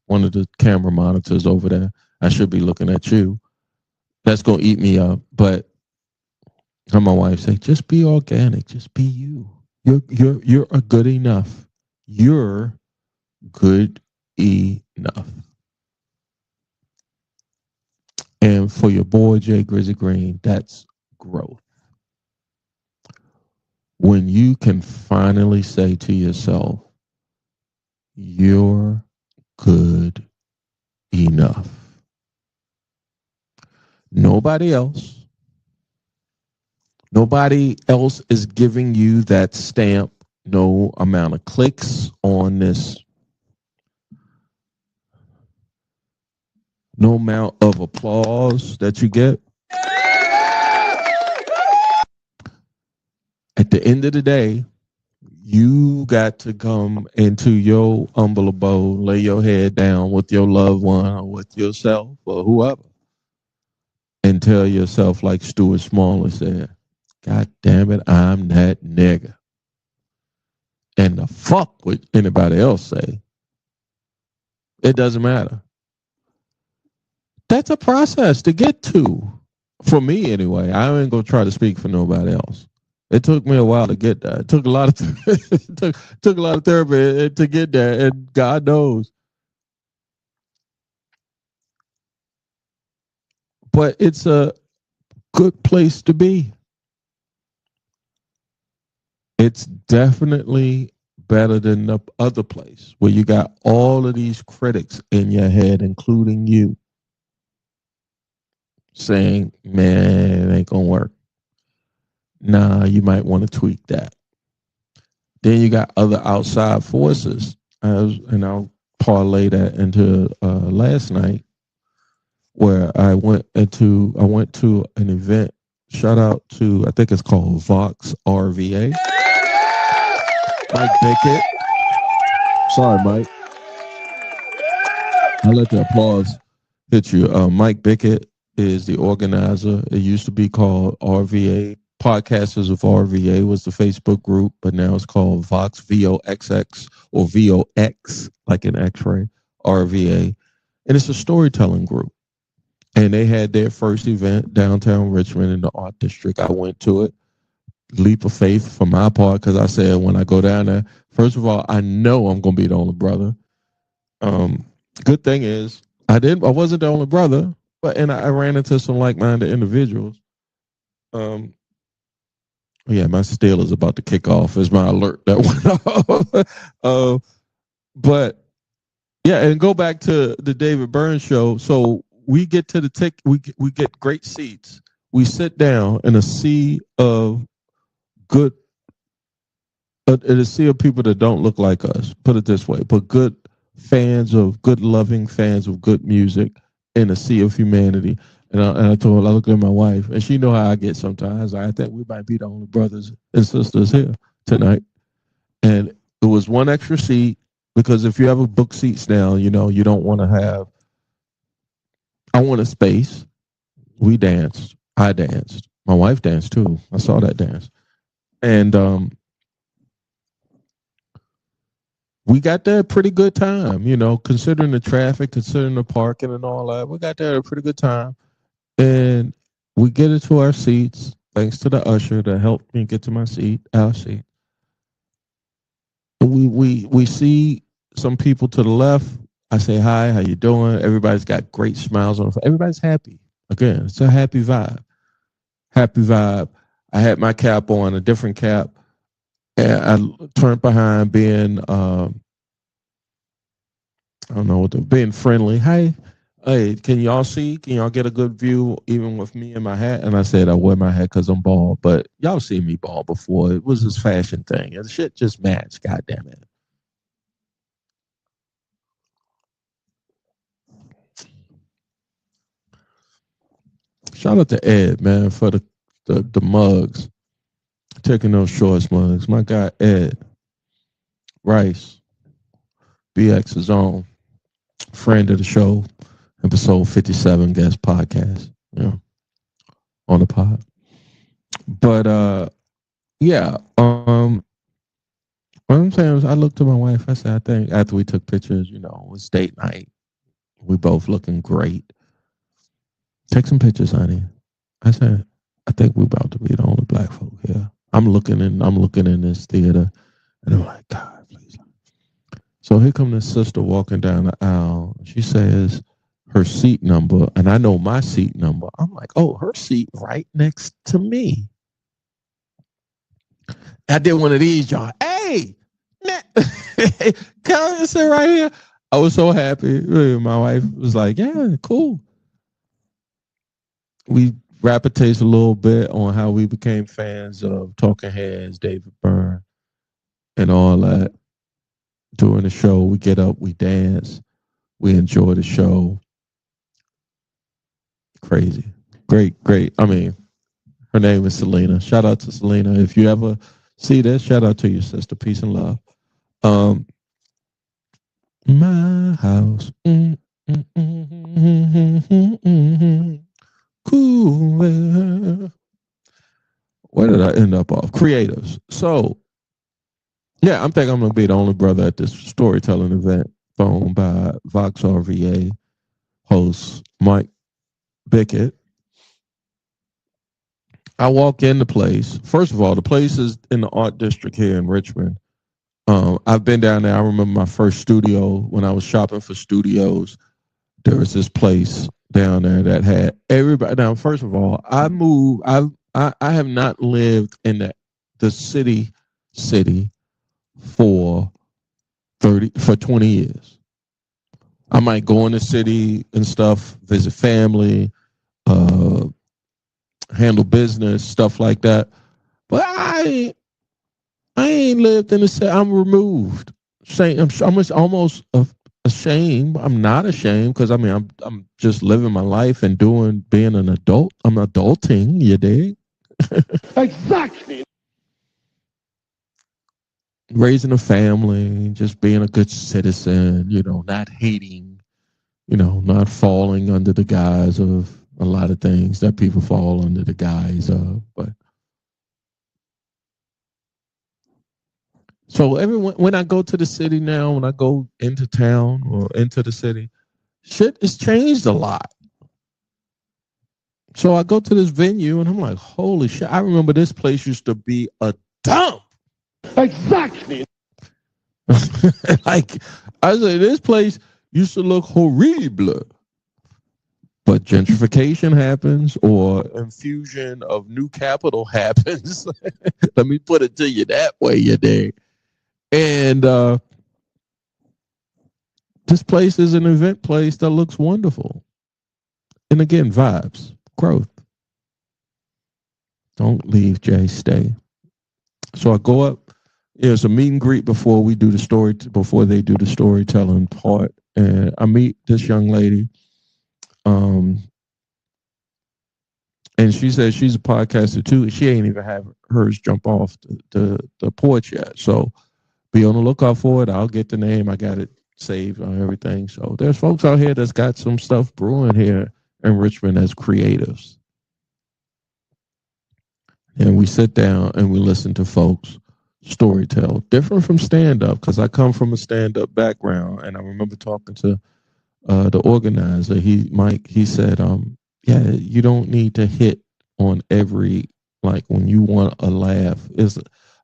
one of the camera monitors over there. I should be looking at you. That's gonna eat me up. But how my wife say, just be organic, just be you. You're good enough. You're good enough. And for your boy Jay Grizzly Green, that's growth. When you can finally say to yourself, you're good enough. Nobody else is giving you that stamp. No amount of clicks on this. No amount of applause that you get. At the end of the day, you got to come into your humble abode, lay your head down with your loved one or with yourself or whoever, and tell yourself, like Stuart Smalley said, God damn it, I'm that nigga. And the fuck what anybody else say. It doesn't matter. That's a process to get to. For me, anyway. I ain't gonna try to speak for nobody else. It took me a while to get there. It took a lot of took a lot of therapy to get there, and God knows. But it's a good place to be. It's definitely better than the other place where you got all of these critics in your head, including you, saying, man, it ain't gonna work. Nah, you might want to tweak that. Then you got other outside forces, and I'll parlay that into last night, where I went to an event Shout out to, I think it's called Vox RVA. Mike Bickett. Sorry, Mike. I'll let the applause hit you. Mike Bickett is the organizer. It used to be called RVA. Podcasters of RVA was the Facebook group, but now it's called Vox, VOXX, or VOX, like an X-ray, RVA. And it's a storytelling group. And they had their first event downtown Richmond in the art district. I went to it. Leap of faith for my part, because I said when I go down there, first of all, I know I'm going to be the only brother. Good thing is I wasn't the only brother, but I ran into some like-minded individuals. Yeah, my steal is about to kick off. Is my alert that went off. But yeah, and go back to the David Byrne show. So we get to the we get great seats. We sit down in a sea of good, in a sea of people that don't look like us. Put it this way, but good loving fans of good music in a sea of humanity. And I told her, I looked at my wife, and she know how I get sometimes. I think we might be the only brothers and sisters here tonight. And it was one extra seat, because if you have a book seats now, you don't want to have. I want a space. We danced. I danced. My wife danced too. I saw that dance. And we got there a pretty good time, considering the traffic, considering the parking and all that. We got there at a pretty good time. And we get into our seats, thanks to the usher that helped me get to our seat. We see some people to the left. I say, hi, how you doing? Everybody's got great smiles on. Everybody's happy. Again, it's a happy vibe. Happy vibe. I had my cap on, a different cap. And I turned behind being, I don't know, being friendly. Hey, can y'all see? Can y'all get a good view even with me in my hat? And I said I wear my hat because I'm bald, but y'all seen me bald before. It was this fashion thing. And the shit just matched, God damn it. Shout out to Ed, man, for the mugs. Taking those shorts mugs. My guy, Ed Rice, BX's own, friend of the show, episode 57 guest podcast, on the pod. But yeah, what I'm saying is I looked at my wife, I said, I think after we took pictures, it was date night. We both looking great. Take some pictures, honey. I said, I think we're about to be the only black folk here. I'm looking in this theater, and I'm like, God, please. So here comes this sister walking down the aisle. She says her seat number, and I know my seat number. I'm like, oh, her seat right next to me. I did one of these, y'all. Hey, man, come and sit right here. I was so happy. My wife was like, yeah, cool. We rapid-taste a little bit on how we became fans of Talking Heads, David Byrne, and all that. During the show, we get up, we dance, we enjoy the show. Crazy. Great. I mean, her name is Selena. Shout out to Selena. If you ever see this, shout out to your sister. Peace and love. My house. Cool. Where did I end up off? Creatives. So, yeah, I'm thinking I'm going to be the only brother at this storytelling event thrown by Vox RVA host Mike Bickett. I walk in the place. First of all, the place is in the art district here in Richmond. I've been down there. I remember my first studio when I was shopping for studios. There was this place down there that had everybody. Now, first of all, I moved. I have not lived in the city for 20 years. I might go in the city and stuff, visit family, handle business, stuff like that. But I ain't lived in the city. I'm removed. I'm almost a ashamed. I'm not ashamed because I mean I'm just living my life and being an adult. I'm adulting, you dig? Exactly. Raising a family, just being a good citizen, not hating, not falling under the guise of a lot of things that people fall under the guise of. But so everyone, when I go to the city now, when I go into town or into the city, shit has changed a lot. So I go to this venue and I'm like, holy shit! I remember this place used to be a dump. Exactly. Like I said, this place used to look horrible. But gentrification happens or infusion of new capital happens. Let me put it to you that way, you dig. And this place is an event place that looks wonderful. And again, vibes, growth. Don't leave, Jay. Stay. So I go up. There's a meet and greet before we do the story, before they do the storytelling part. And I meet this young lady. And she says she's a podcaster too. She ain't even have hers jump off the porch yet. So be on the lookout for it. I'll get the name. I got it saved on everything. So there's folks out here that's got some stuff brewing here in Richmond as creatives. And we sit down and we listen to folks storytell. Different from stand-up, because I come from a stand-up background. And I remember talking to the organizer, Mike, he said, yeah, you don't need to hit on every, like when you want a laugh, is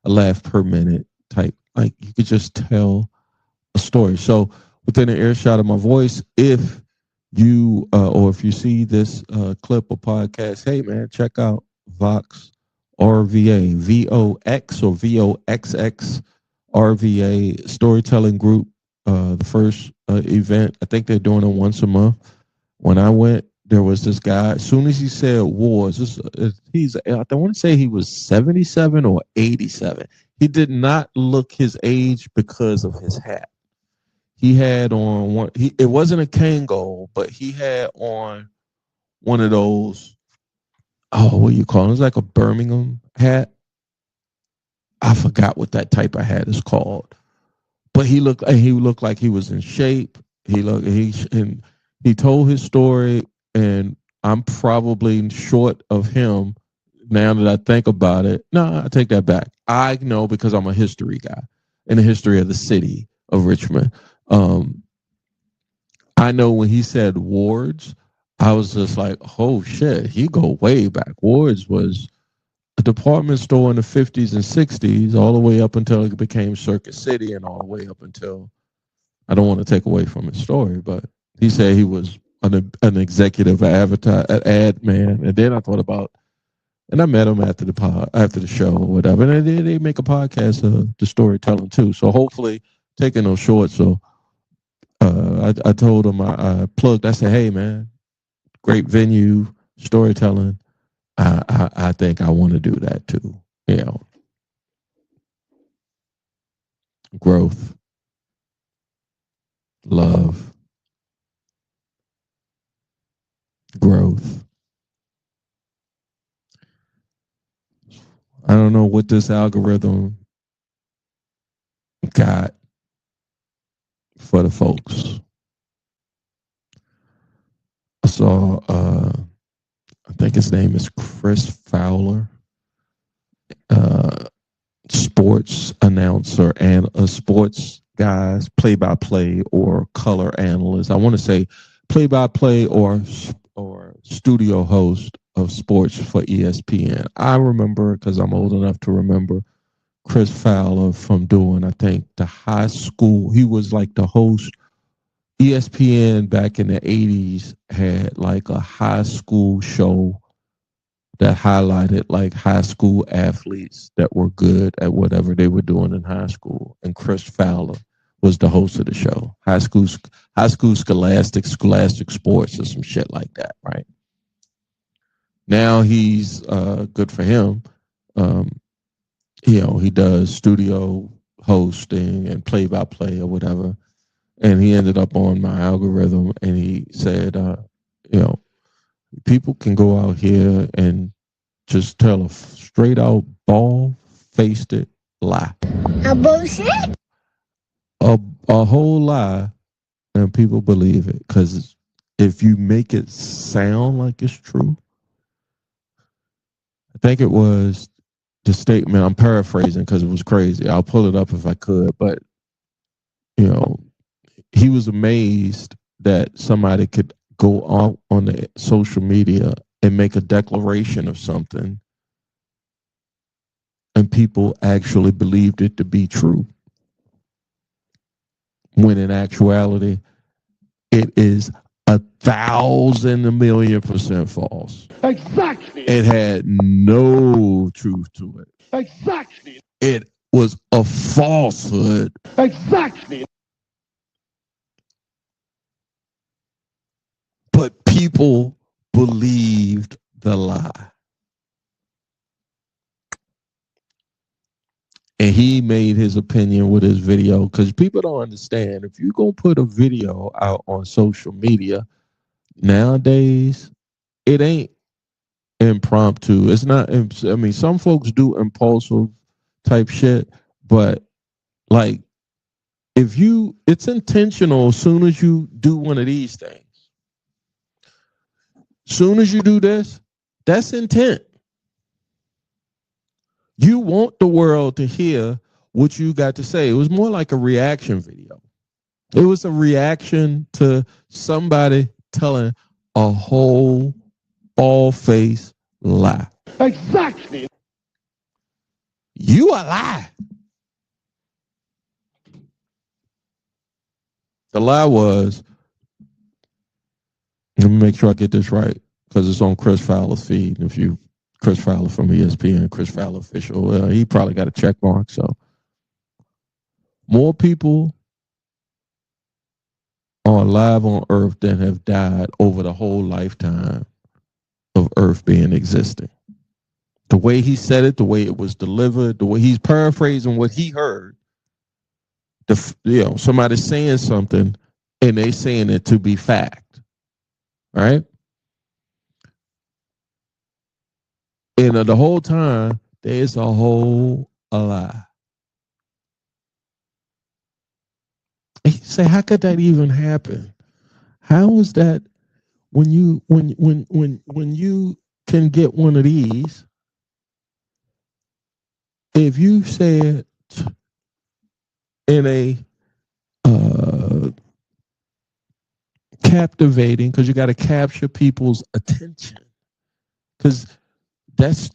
a laugh per minute type. Like you could just tell a story. So within an earshot of my voice, if you or if you see this clip or podcast, hey man, check out Vox RVA, VOX or VOXX RVA storytelling group. The first event, I think they're doing it once a month. When I went, there was this guy. As soon as he said wars, I want to say he was 77 or 87. He did not look his age because of his hat. He had on one. It wasn't a Kangol, but he had on one of those. Oh, what do you call it? It's like a Birmingham hat. I forgot what that type of hat is called. But he looked like he was in shape. He told his story, and I'm probably short of him now that I think about it. No, I take that back. I know because I'm a history guy in the history of the city of Richmond. I know when he said wards, I was just like, oh shit, he go way back. Wards was a department store in the 50s and 60s, all the way up until it became Circuit City, and all the way up until, I don't want to take away from his story, but he said he was an executive ad man. And then I thought about, and I met him after the show or whatever. And they make a podcast of the storytelling too. So hopefully taking those shorts. So I told him, I plugged, I said, hey man, great venue, storytelling. I think I want to do that too. Growth, love, growth. I don't know what this algorithm got for the folks. I saw, I think his name is Chris Fowler, sports announcer and a sports guys, play-by-play or color analyst. I want to say play-by-play or studio host of sports for ESPN. I remember, because I'm old enough to remember, Chris Fowler from doing, I think, the high school. He was like the host. ESPN back in the 80s had like a high school show that highlighted like high school athletes that were good at whatever they were doing in high school. And Chris Fowler was the host of the show. High school scholastic sports or some shit like that, right? Now he's good for him. He does studio hosting and play-by-play or whatever. and he ended up on my algorithm, and he said, people can go out here and just tell a straight out bald-faced lie. A bullshit? A whole lie, and people believe it. Because if you make it sound like it's true, I think it was the statement, I'm paraphrasing because it was crazy. I'll pull it up if I could, but he was amazed that somebody could go out on the social media and make a declaration of something and people actually believed it to be true. When in actuality, it is 1,000 1,000,000% false. Exactly. It had no truth to it. Exactly. It was a falsehood. Exactly. But people believed the lie. And he made his opinion with his video, because people don't understand. If you're going to put a video out on social media nowadays, it ain't impromptu. It's not, I mean, some folks do impulsive type shit, but like, it's intentional as soon as you do one of these things. Soon as you do this, that's intent. You want the world to hear what you got to say. It was more like a reaction video. It was a reaction to somebody telling a whole bald-faced lie. Exactly. You a lie. The lie was, let me make sure I get this right, because it's on Chris Fowler's feed. If you, Chris Fowler from ESPN, Chris Fowler official, he probably got a check mark. So more people are alive on Earth than have died over the whole lifetime of Earth being existing. The way he said it, the way it was delivered, the way he's paraphrasing what he heard. Somebody saying something and they saying it to be fact, right? And the whole time, there's a whole lie. And you say, how could that even happen? How is that when you can get one of these? If you say it in a captivating, because you got to capture people's attention, because that's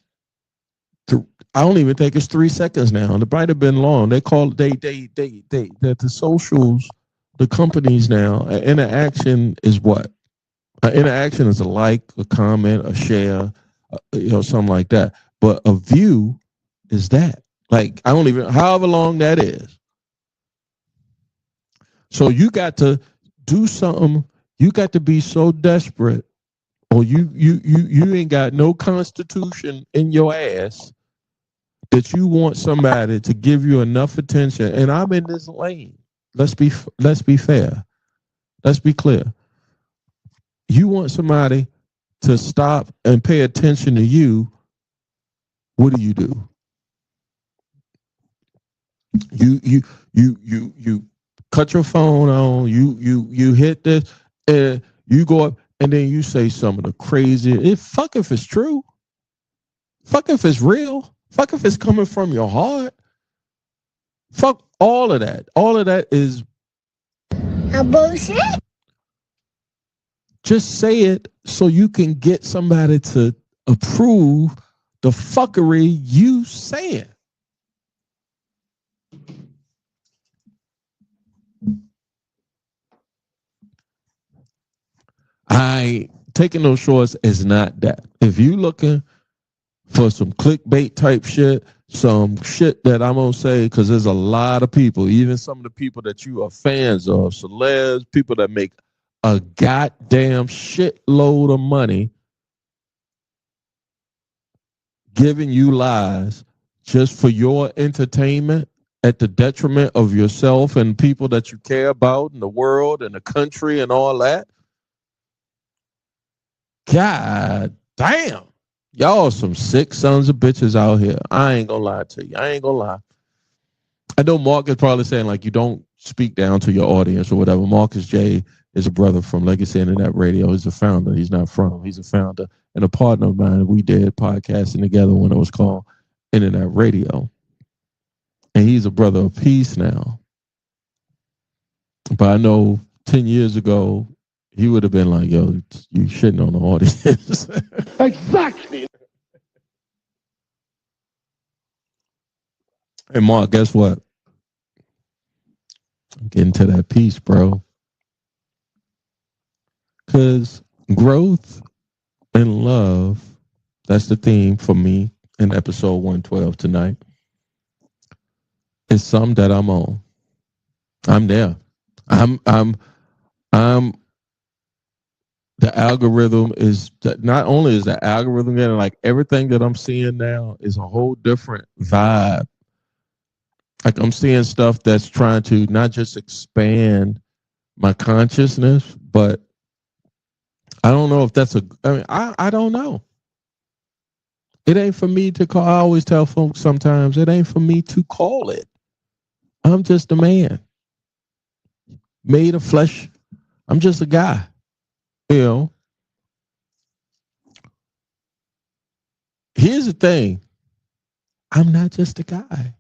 I don't even think it's 3 seconds now. It might have been long. They call that the socials, the companies now. Interaction is what? Interaction is a like, a comment, a share, something like that. But a view is that. Like, I don't even, however long that is. So you got to do something. You got to be so desperate, or you ain't got no constitution in your ass that you want somebody to give you enough attention. And I'm in this lane. Let's be fair. Let's be clear. You want somebody to stop and pay attention to you. What do? You cut your phone on. You hit this, and you go up, and then you say some of the crazy. Fuck if it's true. Fuck if it's real. Fuck if it's coming from your heart. Fuck all of that. All of that is A bullshit? Just say it so you can get somebody to approve the fuckery you saying. Taking those shorts is not that. If you looking for some clickbait type shit, some shit that I'm gonna say, because there's a lot of people, even some of the people that you are fans of, celebs, people that make a goddamn shitload of money giving you lies just for your entertainment at the detriment of yourself and people that you care about in the world and the country and all that. God damn. Y'all some sick sons of bitches out here. I ain't gonna lie to you. I ain't gonna lie. I know Mark is probably saying like you don't speak down to your audience or whatever. Marcus J is a brother from Legacy Internet Radio. He's a founder. He's not from. He's a founder and a partner of mine. We did podcasting together when it was called Internet Radio. And he's a brother of peace now. But I know 10 years ago, he would have been like, yo, you shitting on the audience. Exactly. Hey, Mark, guess what? I'm getting to that piece, bro. Because growth and love, that's the theme for me in episode 112 tonight. It's something that I'm on. I'm there. I'm the algorithm is not only is the algorithm getting like everything that I'm seeing now is a whole different vibe. Like I'm seeing stuff that's trying to not just expand my consciousness, but I don't know if that's I don't know. It ain't for me to call. I always tell folks sometimes it ain't for me to call it. I'm just a man made of flesh. I'm just a guy, you know. Here's the thing. I'm not just a guy.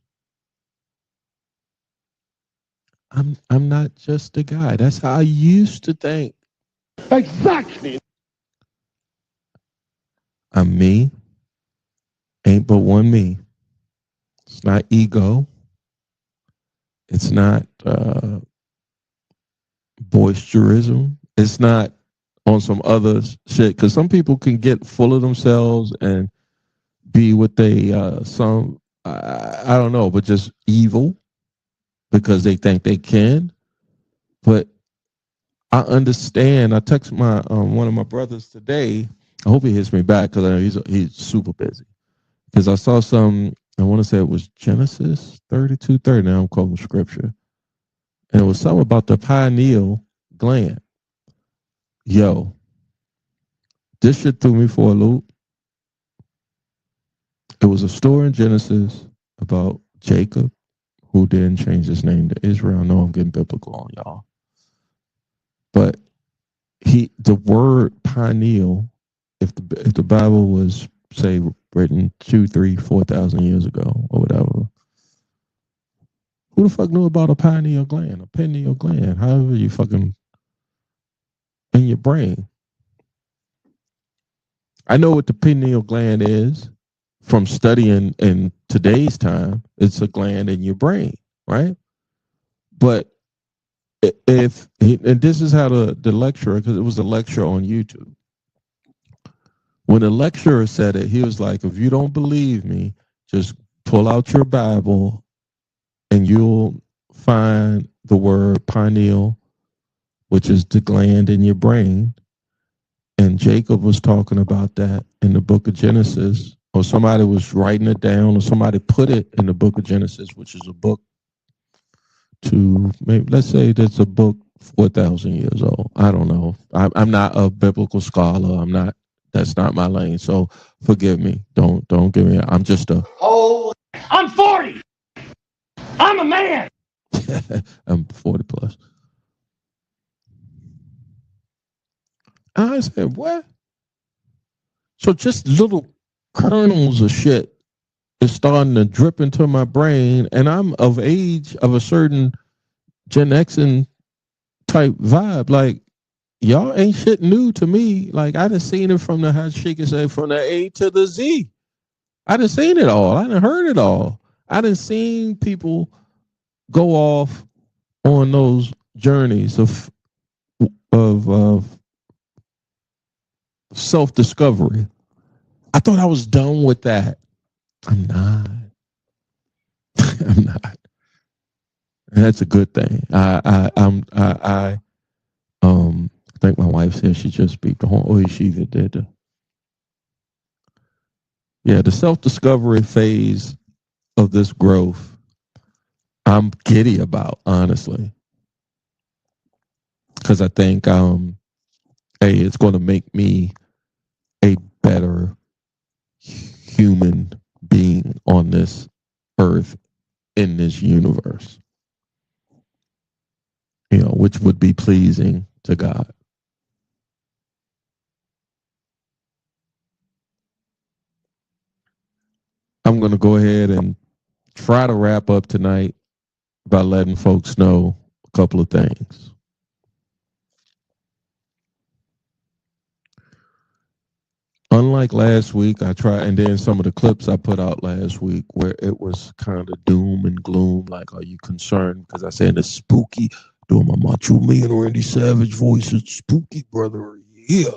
I'm not just a guy. That's how I used to think. Exactly. I'm me. Ain't but one me. It's not ego. It's not boisterism. It's not on some other shit. Because some people can get full of themselves and be what they I don't know, but just evil because they think they can. But I understand. I text my one of my brothers today. I hope he hits me back because I know he's super busy. Because I saw some. I want to say it was Genesis 32:30. Now I'm quoting scripture, and it was something about the pineal gland. Yo, this shit threw me for a loop. It was a story in Genesis about Jacob, who then changed his name to Israel. I know I'm getting biblical on y'all. But the word pineal, if the Bible was, say, written 2, 3, 4,000 years ago or whatever, who the fuck knew about a pineal gland, a pineal gland, however you fucking, in your brain? I know what the pineal gland is from studying in today's time. It's a gland in your brain, right? But and this is how the lecturer, because it was a lecture on YouTube. When the lecturer said it, he was like, if you don't believe me, just pull out your Bible and you'll find the word pineal, which is the gland in your brain. And Jacob was talking about that in the book of Genesis, or somebody was writing it down, or somebody put it in the book of Genesis, which is a book to maybe, let's say that's a book 4,000 years old. I don't know. I'm not a biblical scholar. That's not my lane. So forgive me. Don't give me. I'm just a. Oh, I'm 40. I'm a man. I'm 40 plus. I said, what? So just little kernels of shit is starting to drip into my brain, and I'm of age of a certain Gen Xing type vibe. Like, y'all ain't shit new to me. Like, I done seen it from how she can say from the A to the Z. I done seen it all. I done heard it all. I done seen people go off on those journeys of self-discovery. I thought I was done with that. I'm not. I'm not. And that's a good thing. I think my wife said she just beat the horn. Oh, she even did. Yeah, the self-discovery phase of this growth I'm giddy about, honestly, because I think, hey, it's going to make me a better human being on this earth, in this universe, which would be pleasing to God. I'm going to go ahead and try to wrap up tonight by letting folks know a couple of things. Unlike last week, I tried, and then some of the clips I put out last week where it was kind of doom and gloom, like, are you concerned? Because I said it's spooky, doing my Macho Man Randy Savage voice, it's spooky, brother, yeah.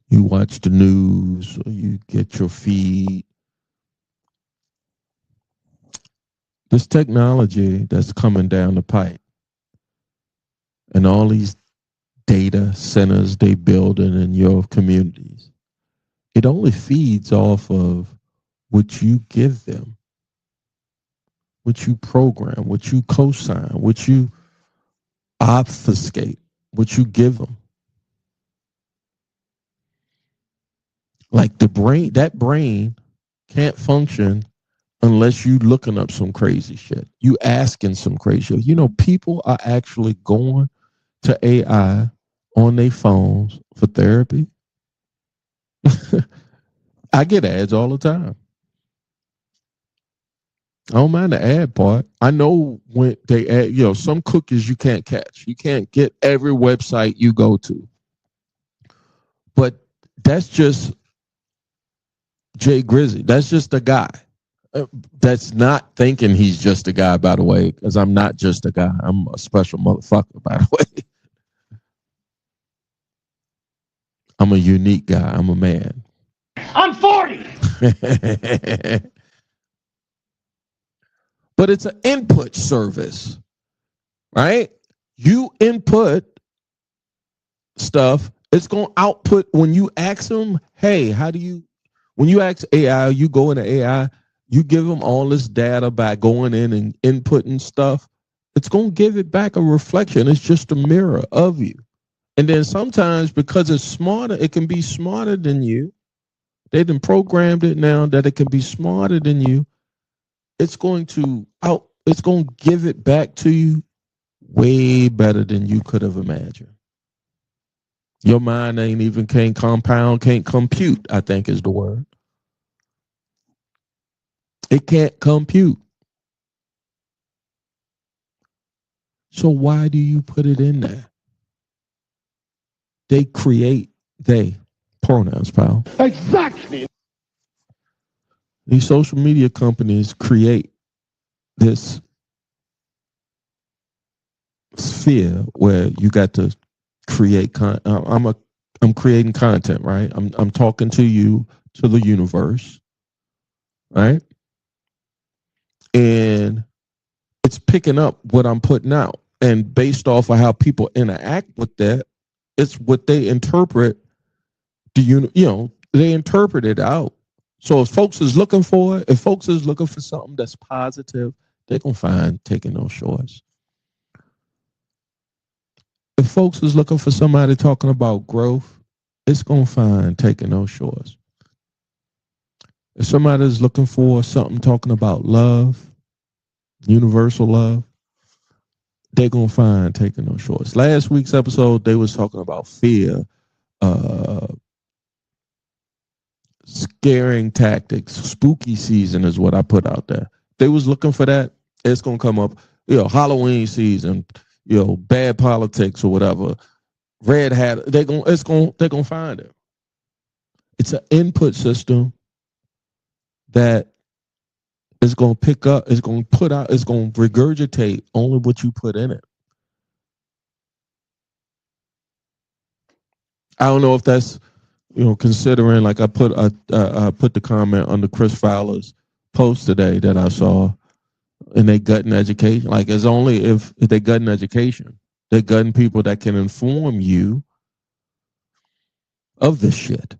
You watch the news, or you get your feed. This technology that's coming down the pipe, and all these data centers they building in your communities, it only feeds off of what you give them, what you program, what you co-sign, what you obfuscate, what you give them. Like that brain can't function unless you looking up some crazy shit. You asking some crazy shit. People are actually going to AI on their phones for therapy. I get ads all the time. I don't mind the ad part. I know when they add, some cookies you can't catch. You can't get every website you go to. But that's just Jay Grizzy. That's just a guy. That's not thinking he's just a guy, by the way, because I'm not just a guy. I'm a special motherfucker, by the way. I'm a unique guy. I'm a man. I'm 40. But it's an input service, right? You input stuff, it's going to output. When you ask them, hey, when you ask AI, you go into AI, you give them all this data by going in and inputting stuff, it's going to give it back a reflection. It's just a mirror of you. And then sometimes, because it's smarter, it can be smarter than you. They've been programmed it now that it can be smarter than you. It's going to give it back to you way better than you could have imagined. Your mind can't compute, I think is the word. It can't compute. So why do you put it in there? They pronouns, pal. Exactly. These social media companies create this sphere where you got to create I'm creating content, right? I'm talking to you, to the universe, right? And it's picking up what I'm putting out. And based off of how people interact with that, it's what they interpret. They interpret it out. So if folks is looking for something that's positive, they're going to find Taking Those Shorts. If folks is looking for somebody talking about growth, it's going to find Taking Those Shorts. If somebody is looking for something talking about love, universal love, they're going to find Taking Those Shorts. Last week's episode, they was talking about fear, scaring tactics. Spooky season is what I put out there. They was looking for that. It's going to come up, Halloween season, bad politics or whatever. Red hat, they're going to find it. It's an input system that is going to pick up, is going to put out, is going to regurgitate only what you put in it. I don't know if that's, considering, like I put the comment on the Chris Fowler's post today that I saw, and they gutting education. Like, it's only if they gutting education. They're gutting people that can inform you of this shit.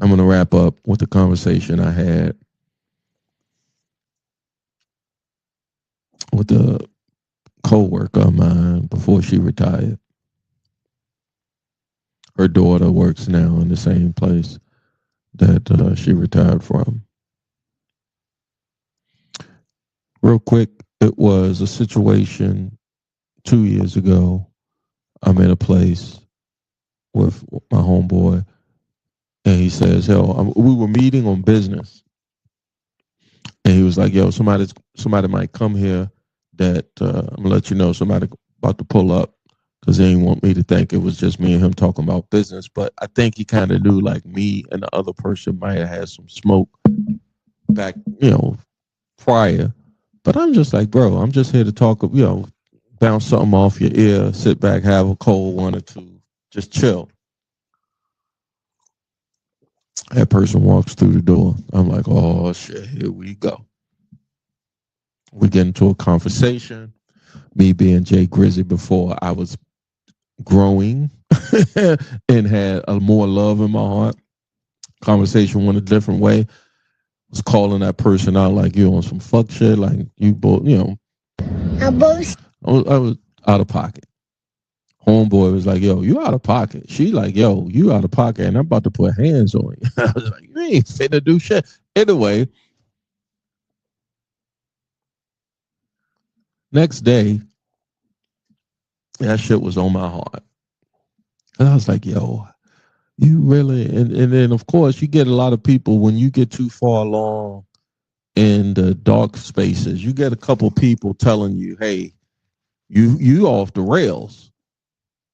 I'm going to wrap up with the conversation I had with the co-worker of mine before she retired. Her daughter works now in the same place that she retired from. Real quick, it was a situation 2 years ago. I'm in a place with my homeboy, and he says, "Hell, we were meeting on business." And he was like, "Yo, somebody might come here that I'm gonna let you know somebody about to pull up because they didn't want me to think it was just me and him talking about business. But I think he kind of knew like me and the other person might have had some smoke back, prior. But I'm just like, bro, I'm just here to talk, bounce something off your ear, sit back, have a cold one or two, just chill." That person walks through the door. I'm like, oh shit, here we go. We get into a conversation. Me being Jay Grizzy before I was growing and had a more love in my heart. Conversation went a different way. Was calling that person out like you on some fuck shit, like you both, I was out of pocket. Homeboy was like, yo, you out of pocket. She like, yo, you out of pocket, and I'm about to put hands on you. I was like, you ain't finna do shit. Anyway, next day, that shit was on my heart. And I was like, yo, you really, and then of course you get a lot of people when you get too far along in the dark spaces, you get a couple people telling you, hey, you off the rails.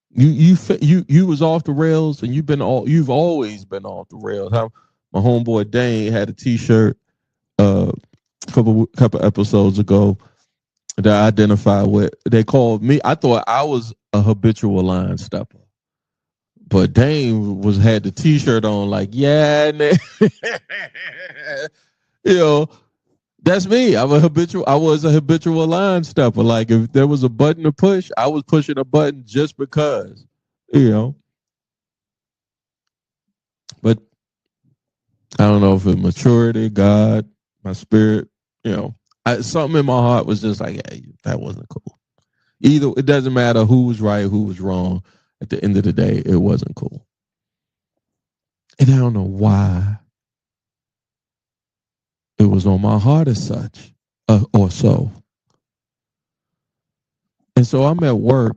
You was off the rails, and you've always been off the rails. My homeboy Dane had a T-shirt a couple episodes ago that I identified with. They called me. I thought I was a habitual line stepper, but Dane had the T-shirt on like, yeah, you know. That's me. I was a habitual line stepper. Like if there was a button to push, I was pushing a button just because, you know. But I don't know if it's maturity, God, my spirit, something in my heart was just like, hey, that wasn't cool. Either it doesn't matter who was right, who was wrong. At the end of the day, it wasn't cool. And I don't know why it was on my heart as such, or so. And so I'm at work,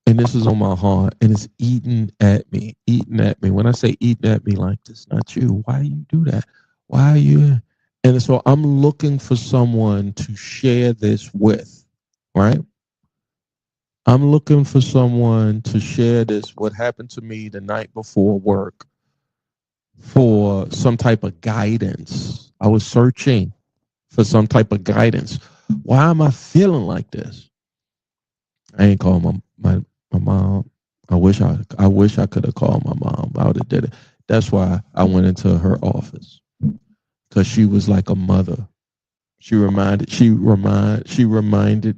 and this is on my heart, and it's eating at me. When I say eating at me like this, not you. Why you do that? Why are you? And so I'm looking for someone to share this with, right? I'm looking for someone to share this, what happened to me the night before work, for some type of guidance. I was searching for some type of guidance. Why am I feeling like this? I ain't called my mom. I wish I could have called my mom. I would have did it. That's why I went into her office, because she was like a mother. She reminded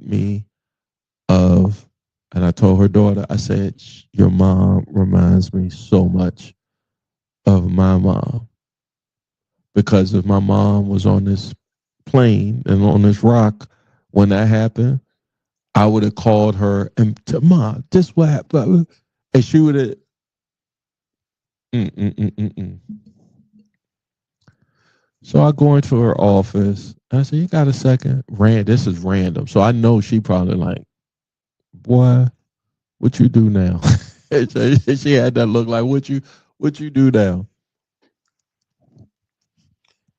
me of, and I told her daughter, I said, your mom reminds me so much of my mom, because if my mom was on this plane and on this rock when that happened, I would have called her and said, Mom, this what happened. And she would have, So I go into her office. I said, you got a second? This is random. So I know she probably like, boy, what you do now? She had that look like, what you do now?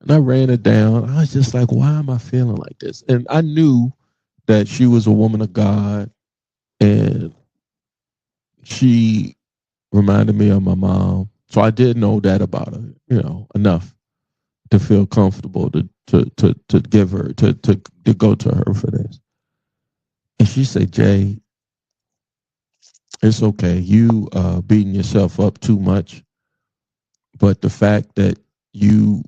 And I ran it down. I was just like, why am I feeling like this? And I knew that she was a woman of God, and she reminded me of my mom. So I did know that about her, enough to feel comfortable to give her, to go to her for this. And she said, Jay, it's okay. You beating yourself up too much. But the fact that you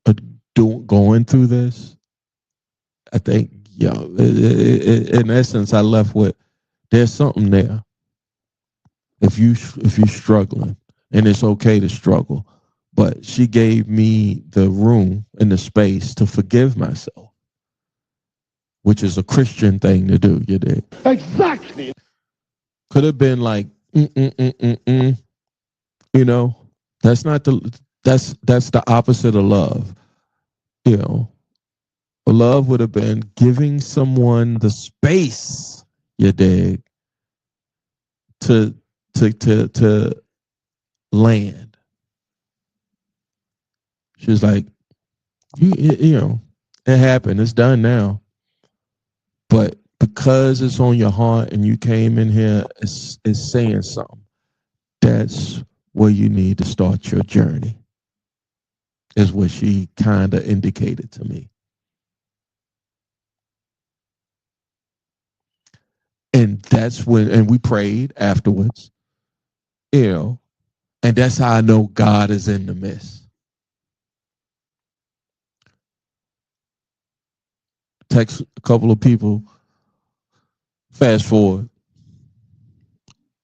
are going through this, I think, in essence, I left with, there's something there. if you're struggling, and it's okay to struggle, but she gave me the room and the space to forgive myself, which is a Christian thing to do. You did. Exactly. Could have been like, you know, that's not that's the opposite of love. You know, love would have been giving someone the space, you dig, to land. She was like, you know, it happened. It's done now. But because it's on your heart and you came in here, it's saying something. That's where you need to start your journey, is what she kind of indicated to me. And that's when, and we prayed afterwards, you know, and that's how I know God is in the midst. Text a couple of people, fast forward,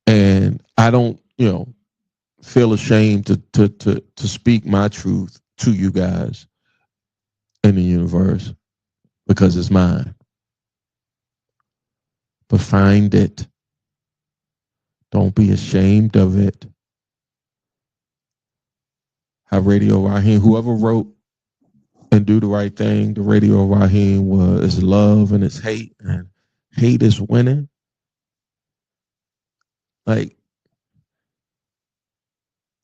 and I don't, you know, feel ashamed to speak my truth to you guys in the universe because it's mine. But find it. Don't be ashamed of it. How Radio Raheem, whoever wrote and Do the Right Thing, the Radio Raheem was love and it's hate, and hate is winning. Like,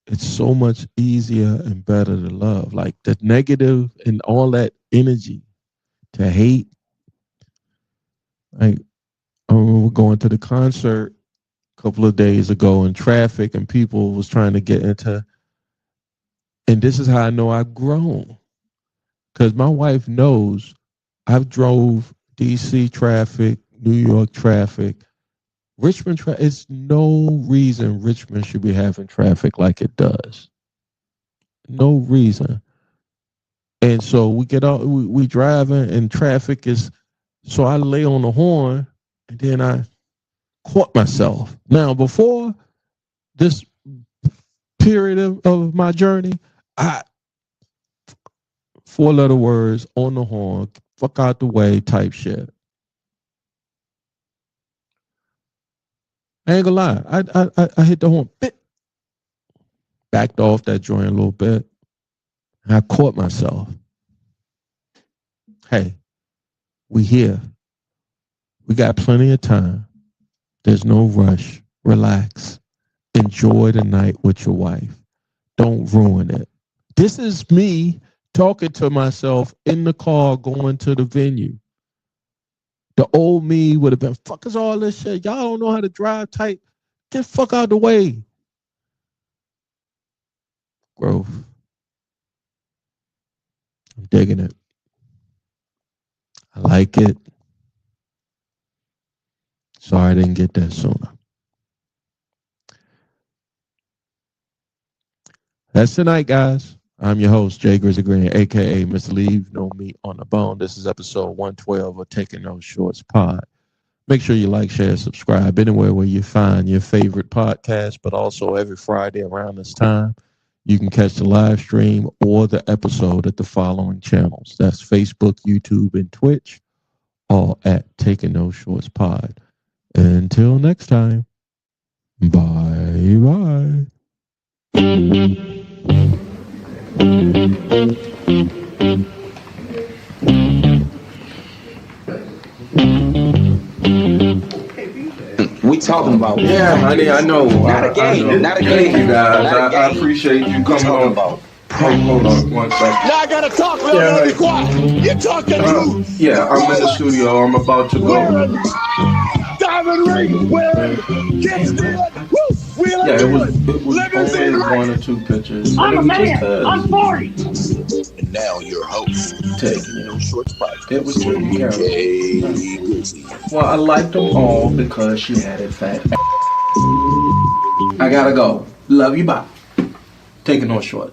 it's so much easier and better to love. Like the negative and all that energy to hate. Like, I remember going to the concert a couple of days ago in traffic, and people was trying to get into, and this is how I know I've grown. Because my wife knows I've drove DC traffic, New York traffic, Richmond traffic. It's no reason Richmond should be having traffic like it does. No reason. And so we get out, we driving, and traffic is, so I lay on the horn, and then I caught myself. Now, before this period of my journey, I, 4-letter words on the horn, fuck out the way type shit. I ain't gonna lie. I hit the horn, bit, backed off that joint a little bit, and I caught myself. Hey, we here. We got plenty of time. There's no rush. Relax. Enjoy the night with your wife. Don't ruin it. This is me talking to myself in the car going to the venue. The old me would have been, fuck is all this shit? Y'all don't know how to drive tight. Get fuck out the way. Growth. I'm digging it. I like it. Sorry I didn't get that sooner. That's tonight, guys. I'm your host, Jay Grizzly Green, a.k.a. Mr. Leave No Meat on the Bone. This is episode 112 of Taking No Shorts Pod. Make sure you like, share, subscribe anywhere where you find your favorite podcast, but also every Friday around this time, you can catch the live stream or the episode at the following channels. That's Facebook, YouTube, and Twitch, all at Taking No Shorts Pod. Until next time, bye-bye. We talking about Yeah, honey, I know. Not a game. I know. Not a Thank game. you guys. Not a I game. appreciate you coming on. About Hold on 1 second. Now I gotta talk, we all Yeah, gotta be quiet. You're talking to Yeah, I'm in the studio. I'm about to go. wearing diamond ring, wearing kiss stealing, woo, wheeling, Yeah, it was limousine only right. 1 or 2 pictures. I'm a man. I'm 40. And now your host, Taking No Shorts Podcast. It was taken care of. Jay Grizzly. Well, I liked them all because she had it fat. I gotta go. Love you, bye. Taking no short.